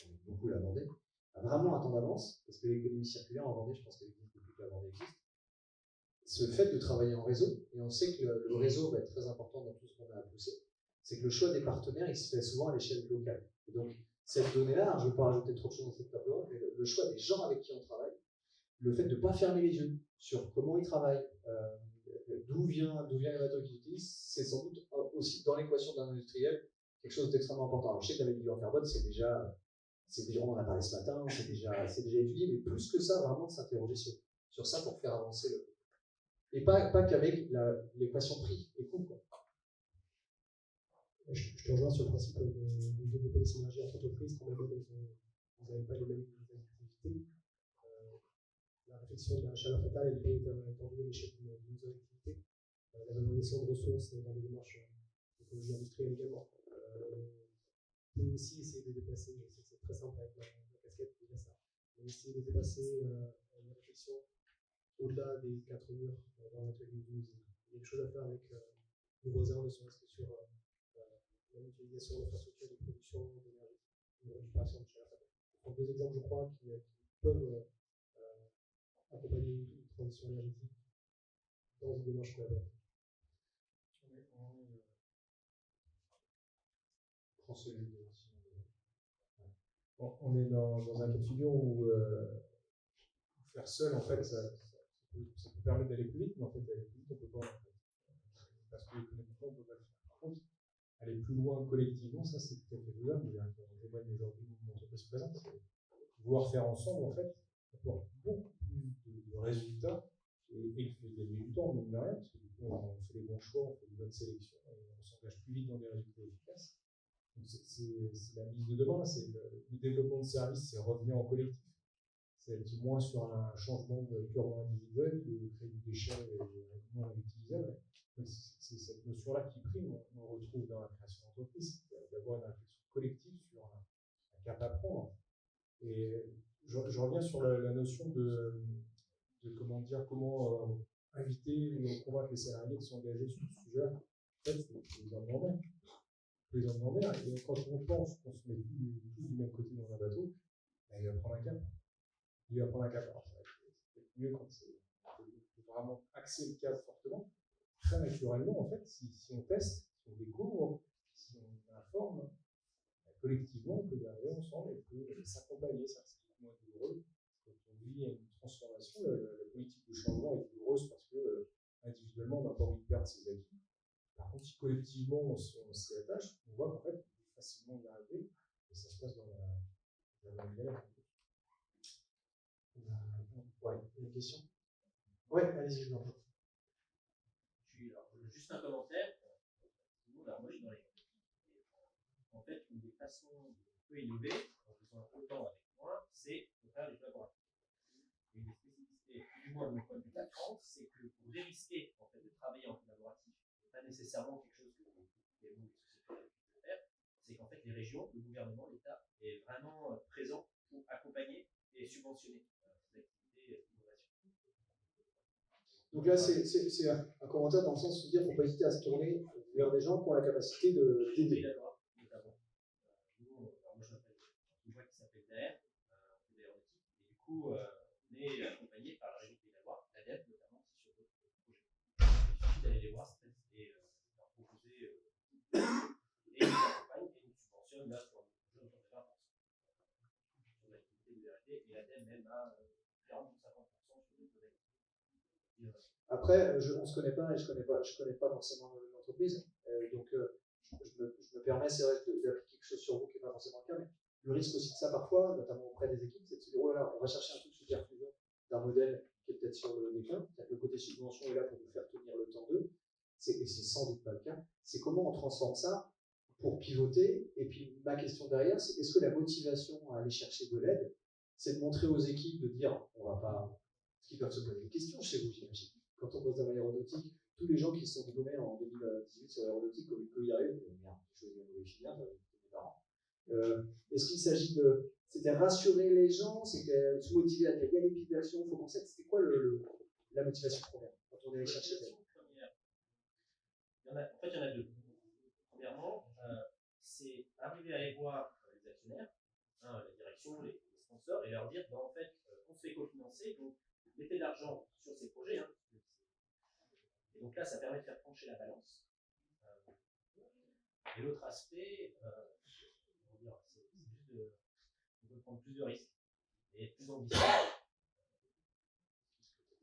On aime beaucoup la Vendée. A vraiment un temps d'avance, parce que l'économie circulaire en Vendée, je pense qu'elle existe depuis que la Vendée existe. Ce fait de travailler en réseau, et on sait que le réseau va être très important dans tout ce qu'on a à pousser, c'est que le choix des partenaires, il se fait souvent à l'échelle locale. Et donc, cette donnée-là, je ne veux pas rajouter trop de choses dans cette tableau, mais le choix des gens avec qui on travaille, le fait de ne pas fermer les yeux sur comment ils travaillent, d'où vient le matériau qu'ils utilisent, c'est sans doute aussi dans l'équation d'un industriel quelque chose d'extrêmement important. Alors, je sais que la bilan carbone, c'est déjà, on en a parlé ce matin, c'est déjà étudié, mais plus que ça, vraiment de s'interroger sur ça pour faire avancer le. Et pas qu'avec l'équation prix et coût. Je te rejoins sur le principe de développer les synergies entre entreprises, quand même, vous n'avez pas les mêmes activités. La réflexion de la chaleur fatale, elle peut être étendue à l'échelle de nos activités. La valorisation de ressources dans les démarches d'écologie industrielle également. On peut aussi essayer de déplacer, je sais que c'est très simple avec la casquette qui fait ça, mais essayer de déplacer une réflexion au-delà des 4 murs dans l'atelier de l'usine. Il y a des choses à faire avec nos voisins, ne serait-ce que sur l'utilisation d'infrastructures de production d'énergie, de récupération de chaleur fatale. Ce sont deux exemples, je crois, qui peuvent accompagner une transition énergétique dans une démarche collaborative. On est dans un cas de figure où faire seul, en fait, ça peut permettre d'aller plus vite, mais en fait, aller plus vite, on ne peut pas. Parce que économiquement, on ne peut pas le faire. Par contre, aller plus loin collectivement, ça, c'est tout à fait faisable. On témoigne aujourd'hui d'une entreprise présente. Vouloir faire ensemble, en fait, apporte beaucoup plus de résultats et fait gagner du temps, mine de rien, parce que du coup, on fait les bons choix, on fait une bonne sélection, et on s'engage plus vite dans des résultats efficaces. Donc c'est la mise de demain, c'est le développement de services, c'est revenir en collectif. C'est être moins sur un changement purement individuel, de créer du déchet non utilisable. C'est cette notion-là qui prime, on retrouve dans la création d'entreprise, d'avoir une réflexion collective sur un cap à prendre. Et je reviens sur la notion de comment inviter ou convaincre les salariés de s'engager sur ce sujet. En fait, c'est les hommes en mer. Les hommes en mer. Et quand on pense qu'on se met tous du même côté dans un bateau, ben, il va prendre un cap. Alors, ça va être mieux quand c'est vraiment axer le cap fortement. Très naturellement, en fait, si on teste, si on découvre, si on informe, collectivement, on peut y arriver ensemble et peut s'accompagner. Ça, c'est beaucoup moins douloureux. Quand on vit une transformation, la politique de changement est douloureuse parce que individuellement, on n'a pas envie de perdre ses acquis. Par contre, si collectivement, on s'y attache, on voit qu'en fait, on peut facilement y arriver et ça se passe dans la même galère. Ouais, une question? Ouais, allez-y, je vous en prie. Juste un commentaire. Alors, moi, je suis dans les. En fait, une des façons de peu innover, en faisant autant avec moins, c'est de faire des collaborations. Une des spécificités, du moins de mon point de vue de la France, c'est que pour dérisquer en fait, de travailler en collaboratif, ce n'est pas nécessairement quelque chose que les sociétés peuvent faire, c'est qu'en fait, les régions, le gouvernement, l'État est vraiment présent pour accompagner et subventionner ces activités d'innovation. Donc là, c'est un commentaire dans le sens de dire qu'il ne faut pas hésiter à se tourner vers des gens qui ont la capacité d'aider. Notamment. Moi, je m'appelle une boîte qui s'appelle DAER, d'aéronautique, et du coup, on est accompagné par la région Pays de la Loire, l'ADEME notamment, aussi sur d'autres projets. Il suffit d'aller les voir et leur proposer, et ils nous accompagnent et nous subventionnent là sur un projet autour de 20% sur l'activité de l'ERD, et l'ADEME même à 40 ou 50% sur des projets. Après, on ne se connaît pas et je connais pas forcément l'entreprise. Donc, je me permets, c'est vrai, d'appliquer quelque chose sur vous qui n'est pas forcément le cas, mais le risque aussi de ça parfois, notamment auprès des équipes, c'est de se dire, voilà, on va chercher un truc sous perfusion d'un modèle qui est peut-être sur le déclin. Le côté subvention est là pour nous faire tenir le temps d'eux, et c'est sans doute pas le cas. C'est comment on transforme ça pour pivoter. Et puis, ma question derrière, c'est est-ce que la motivation à aller chercher de l'aide, c'est de montrer aux équipes, de dire, on va pas. Parce qu'ils peuvent se poser des questions chez vous, j'imagine. Quand on pose dans l'aéronautique, tous les gens qui se sont diplômés en 2018 sur l'aéronautique, comme il y arrive, merde, j'ai choisi un mauvais filière, j'avais mes parents. Est-ce qu'il s'agit de. C'était rassurer les gens, c'était se motiver à dire il y a des pistes d'action, il faut penser. C'était quoi la motivation première quand on allait chercher l'aide? En fait, il y en a deux. Premièrement, c'est arriver à aller voir les actionnaires, la direction, les sponsors, et leur dire en fait, on se fait cofinancer, donc mettez de l'argent sur ces projets. Et donc là, ça permet de faire pencher la balance. Et l'autre aspect, c'est juste de prendre plus de risques et être plus ambitieux.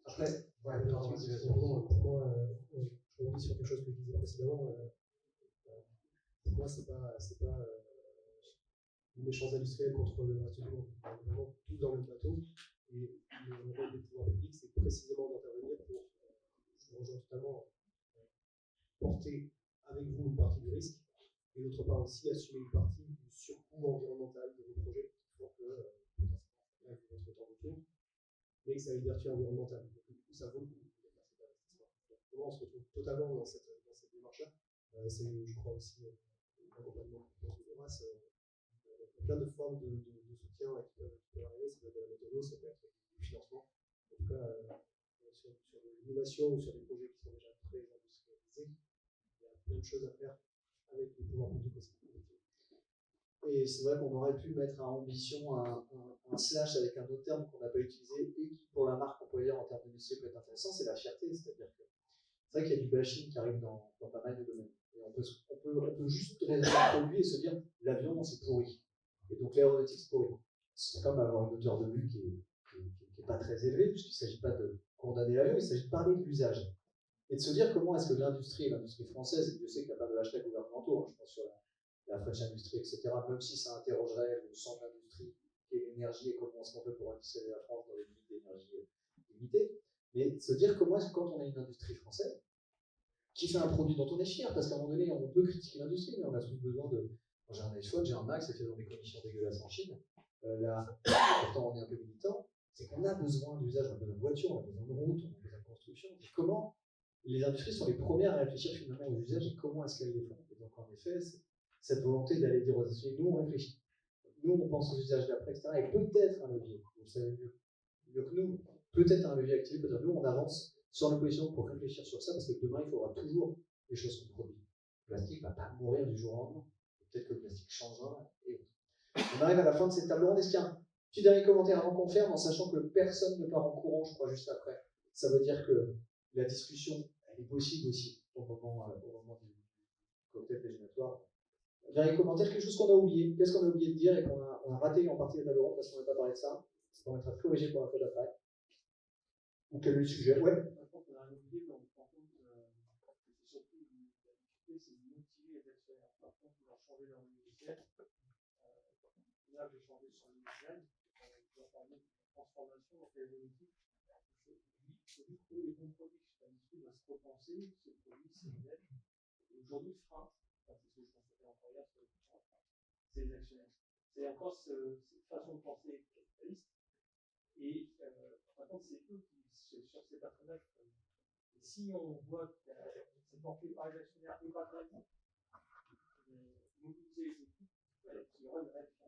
Après, pour moi, je rebondis sur quelque chose que je disais précédemment. Pour moi, c'est pas une méchance industrielle contre le reste du monde. On est vraiment tous dans le même bateau. Et le rôle des pouvoirs publics, c'est précisément d'intervenir pour, je rejoins totalement, porter avec vous une partie du risque, et d'autre part aussi assumer une partie du surcoût environnemental de vos projets qui font que potentiellement votre temps autour, mais que ça a une vertu environnementale. Donc du coup, ça vaut le coup de faire cet investissement. Donc, on se retrouve totalement dans cette démarche-là. C'est, je crois, aussi l'accompagnement de Horace. Il y a plein de formes de soutien qui peuvent arriver. Ça peut être de la méthode, ça peut être du financement. En tout cas, sur l'innovation ou sur des projets qui sont déjà très industrialisés, il y a plein de choses à faire avec les pouvoirs publics aussi. Et c'est vrai qu'on aurait pu mettre à ambition un slash avec un autre terme qu'on n'a pas utilisé et qui, pour la marque employeur en termes d'industrie, peut être intéressant, c'est la fierté. C'est-à-dire que c'est vrai qu'il y a du bashing qui arrive dans pas mal de domaines. Et on peut juste raisonner le produit et se dire l'avion, c'est pourri. Et donc l'aéronautique, c'est pourri. C'est comme avoir une hauteur de vue qui n'est pas très élevée, puisqu'il ne s'agit pas de condamner l'avion, il s'agit de parler de l'usage. Et de se dire comment est-ce que l'industrie française, et Dieu sait qu'il y a pas de hashtags gouvernementaux, je pense sur la French Industry, etc., même si ça interrogerait le centre d'industrie qui est l'énergie et comment est-ce qu'on fait pour industrialiser la France dans les limites d'énergie limitées, mais se dire comment est-ce que quand on a une industrie française, qui fait un produit dont on est fier, parce qu'à un moment donné, on peut critiquer l'industrie, mais on a tous besoin de. Quand j'ai un iPhone, j'ai un Mac, c'est fait dans des conditions dégueulasses en Chine. Là, pourtant on est un peu militant, c'est qu'on a besoin d'usage, on a besoin de voitures, on a besoin de routes, on a besoin de construction. Et comment les industries sont les premières à réfléchir finalement aux usages et comment est-ce qu'elles les font. Et donc en effet, cette volonté d'aller dire aux industries, nous on réfléchit, nous on pense aux usages d'après, etc. Et peut-être un levier, vous le savez mieux que nous, peut-être un levier activé, peut-être nous on avance sur nos positions pour réfléchir sur ça, parce que demain il faudra toujours des choses qu'on produit. Le plastique ne va pas mourir du jour au lendemain. Peut-être que le plastique changera et autres. On arrive à la fin de cette table ronde. Est-ce qu'il y a un petit dernier commentaire avant qu'on ferme, en sachant que personne ne part en courant, je crois, juste après. Ça veut dire que la discussion, elle est possible aussi au moment du cocktail déjeunatoire. Dernier commentaire, quelque chose qu'on a oublié. Qu'est-ce qu'on a oublié de dire et qu'on a raté en partie la table ronde parce qu'on n'a pas parlé de ça. Ça permettra de corriger pour la fois d'après. Ou quel est le sujet? Ouais. Je pense qu'on a rien oublié, mais on se rend compte que c'est surtout la difficulté, c'est de motiver les actionnaires. Par contre, ils ont changé leur logiciel. Là, j'ai changé sur le logiciel. Je dois parler de transformation, donc il y a des outils. Il faut juste trouver les bons produits. L'industrie doit se repenser, ces produits, ces modèles. Aujourd'hui, le frein, c'est ce que je constatais encore hier, c'est les actionnaires. C'est encore cette façon de penser capitaliste. Et par contre, c'est eux qui, sur ces personnages, et si on voit que c'est porté par les actionnaires et par la vie, mobiliser les équipes, il y aura une réaction.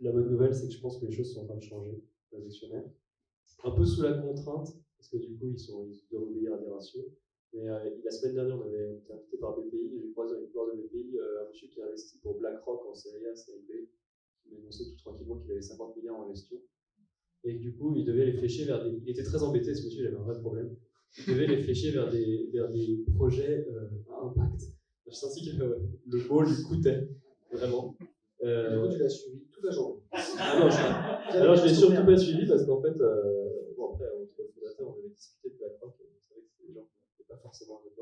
La bonne nouvelle, c'est que je pense que les choses sont en train de changer, les actionnaires. Un peu sous la contrainte, parce que du coup, ils doivent obéir à des ratios. Mais la semaine dernière, on été invité par BPI, et j'ai croisé avec le pouvoir de BPI un monsieur qui a investi pour BlackRock en série A, série B, qui m'annonçait tout tranquillement qu'il avait 50 milliards en gestion. Et que du coup, il devait les flécher vers des. Il était très embêté, ce monsieur, il avait un vrai problème. Il devait les flécher vers des projets à impact. Je sentis que le mot lui coûtait, vraiment. Et du coup, tu l'as suivi toute la journée. Alors, je l'ai surtout pas suivi parce qu'en fait, bon, après, entre fondateurs, on avait discuté de BlackRock, et on savait que c'était des gens qui n'étaient pas forcément à notre.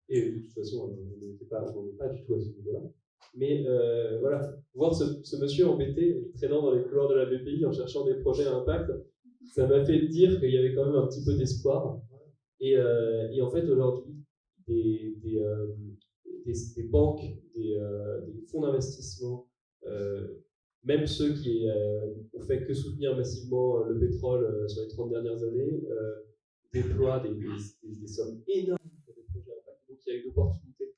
Et de toute façon, on n'en est pas du tout à ce niveau-là. Mais voilà, voir ce monsieur embêté, traînant dans les couloirs de la BPI en cherchant des projets à impact, ça m'a fait dire qu'il y avait quand même un petit peu d'espoir. Et en fait, aujourd'hui, des banques, des fonds d'investissement, même ceux qui ont fait que soutenir massivement le pétrole sur les 30 dernières années, déploient des sommes énormes pour des projets à impact. Donc il y a une opportunité.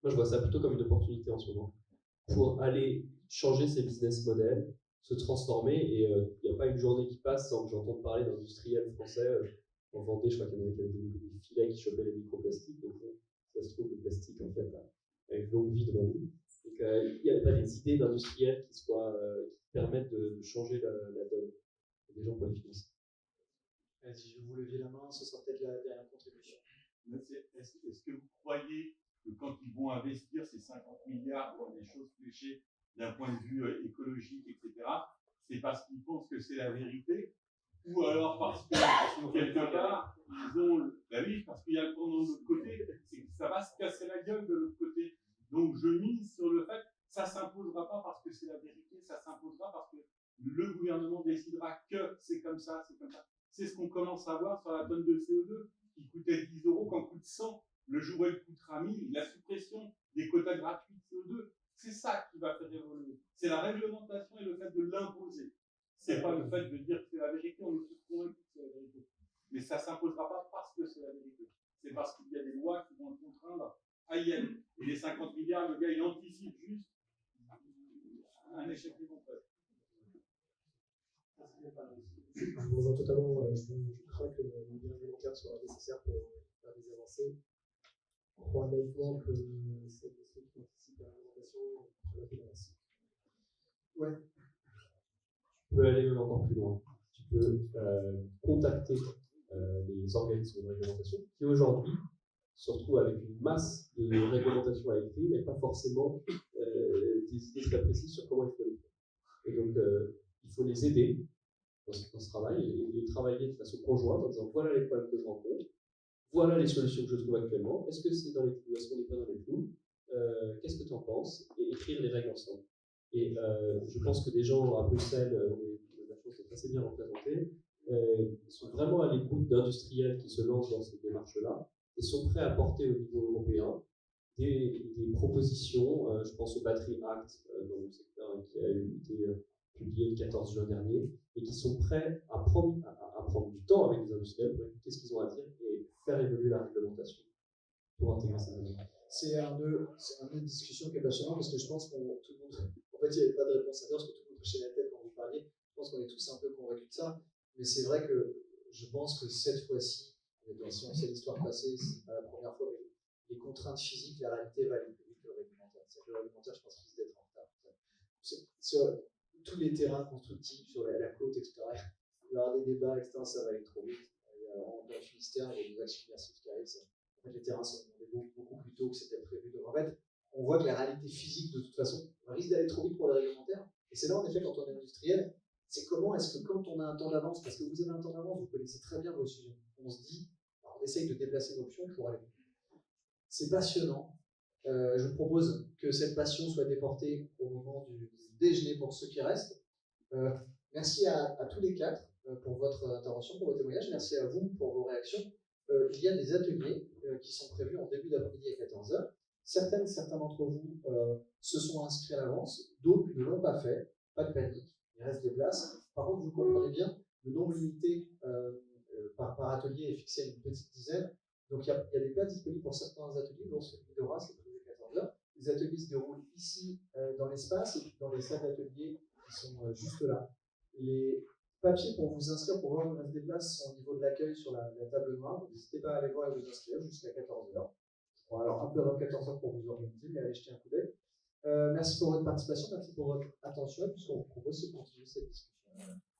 Moi, je vois ça plutôt comme une opportunité en ce moment pour aller changer ses business models, se transformer. Et il n'y a pas une journée qui passe sans que j'entende parler d'industriels français. En Vendée, je crois qu'il y en avait qui avaient des filets qui chopaient les microplastiques. Donc, ça se trouve, le plastique, en fait, a une longue vie devant nous. Donc, il n'y a pas des idées d'industriels qui permettent de changer la donne. Il y a des gens pour les financer. Si je vous leviez la main, ce sera peut-être la dernière contribution. Est-ce que vous croyez que quand ils vont investir ces 50 milliards dans des choses fléchées d'un point de vue écologique, etc., c'est parce qu'ils pensent que c'est la vérité, ou alors parce que quelque part, ils ont. Ben oui, parce qu'il y a le temps de l'autre côté, ça va se casser la gueule de l'autre côté. Donc je mise sur le fait que ça ne s'imposera pas parce que c'est la vérité, ça s'imposera parce que le gouvernement décidera que c'est comme ça, c'est comme ça. C'est ce qu'on commence à voir sur la tonne de CO2 qui coûtait 10 € quand coûte 100. Le jour où elle coûtera 1000, la suppression des quotas gratuits de CO2, c'est ça qui va faire évoluer. C'est la réglementation et le fait de l'imposer. C'est pas le fait de dire que c'est la vérité, on est tous convaincus que c'est la vérité. Mais ça ne s'imposera pas parce que c'est la vérité. C'est parce qu'il y a des lois qui vont le contraindre à y aller. Et les 50 milliards, le gars, il anticipe juste un échec éventuel. Je vous rejoins totalement. Je crains que le lien réglementaire soit nécessaire pour faire des avancées. Je crois naïvement que c'est ceux qui anticipent la réglementation prennent un peu d'avance. Ouais. Tu peux aller même encore plus loin. Tu peux contacter les organismes de réglementation qui aujourd'hui se retrouvent avec une masse de réglementation à écrire, mais pas forcément des idées très précises sur comment il faut les faire. Et donc, il faut les aider dans ce travail et travailler de façon conjointe en disant voilà les problèmes que je rencontre, voilà les solutions que je trouve actuellement, est-ce que c'est dans les clous, est-ce qu'on n'est pas dans les clous, qu'est-ce que tu en penses, et écrire les règles ensemble. Et je pense que des gens à Bruxelles, on a la chance d'être assez bien représentés, sont vraiment à l'écoute d'industriels qui se lancent dans cette démarche-là et sont prêts à porter au niveau européen des propositions. Je pense au Battery Act dans le secteur qui a été publié le 14 juin dernier et qui sont prêts à prendre du temps avec les industriels pour écouter ce qu'ils ont à dire et faire évoluer la réglementation pour intégrer ces éléments. C'est un nœud de discussion qui est passionnant parce que je pense qu'on tout le monde, en fait, il n'y avait pas de réponse à dire parce que tout le monde hochait la tête quand vous parliez. Je pense qu'on est tous un peu convaincus de ça, mais c'est vrai que je pense que cette fois-ci, si on sait l'histoire passée, c'est pas la première fois, mais les contraintes physiques, la réalité va aller plus vite que le réglementaire. C'est que le réglementaire, je pense qu'il risque d'être en retard. Sur tous les terrains constructifs, sur la côte, etc., il va y avoir des débats, etc., ça va aller trop vite. Dans le Finistère, il y a des actions immersives qui arrivent. En fait, les terrains sont demandés beaucoup plus tôt que c'était prévu. Donc en fait, on voit que la réalité physique, de toute façon, risque d'aller trop vite pour le réglementaire. Et c'est là, en effet, quand on est industriel, c'est comment est-ce que quand on a un temps d'avance, parce que vous avez un temps d'avance, vous connaissez très bien vos sujets, on se dit, on essaye de déplacer l'option pour aller plus vite. C'est passionnant. Je vous propose que cette passion soit déportée au moment du déjeuner pour ceux qui restent. Merci à tous les quatre pour votre intervention, pour vos témoignages. Merci à vous pour vos réactions. Il y a des ateliers qui sont prévus en début d'après-midi à 14h. Certains d'entre vous se sont inscrits à l'avance, d'autres ne l'ont pas fait. Pas de panique, il reste des places. Par contre, vous comprenez bien, le nombre limité par atelier est fixé à une petite dizaine. Donc il y a des places disponibles pour certains ateliers, dont celui de Reims, c'est prévu à 14h. Les ateliers se déroulent ici dans l'espace et puis dans les salles d'ateliers qui sont juste là. Les papiers pour vous inscrire, pour voir où il reste des places, sont au niveau de l'accueil sur la table noire. N'hésitez pas à aller voir et vous inscrire jusqu'à 14h. Bon, alors un peu avant 14h pour vous organiser, mais allez jeter un coup d'œil. Merci pour votre participation, merci pour votre attention, puisqu'on vous propose de continuer cette discussion.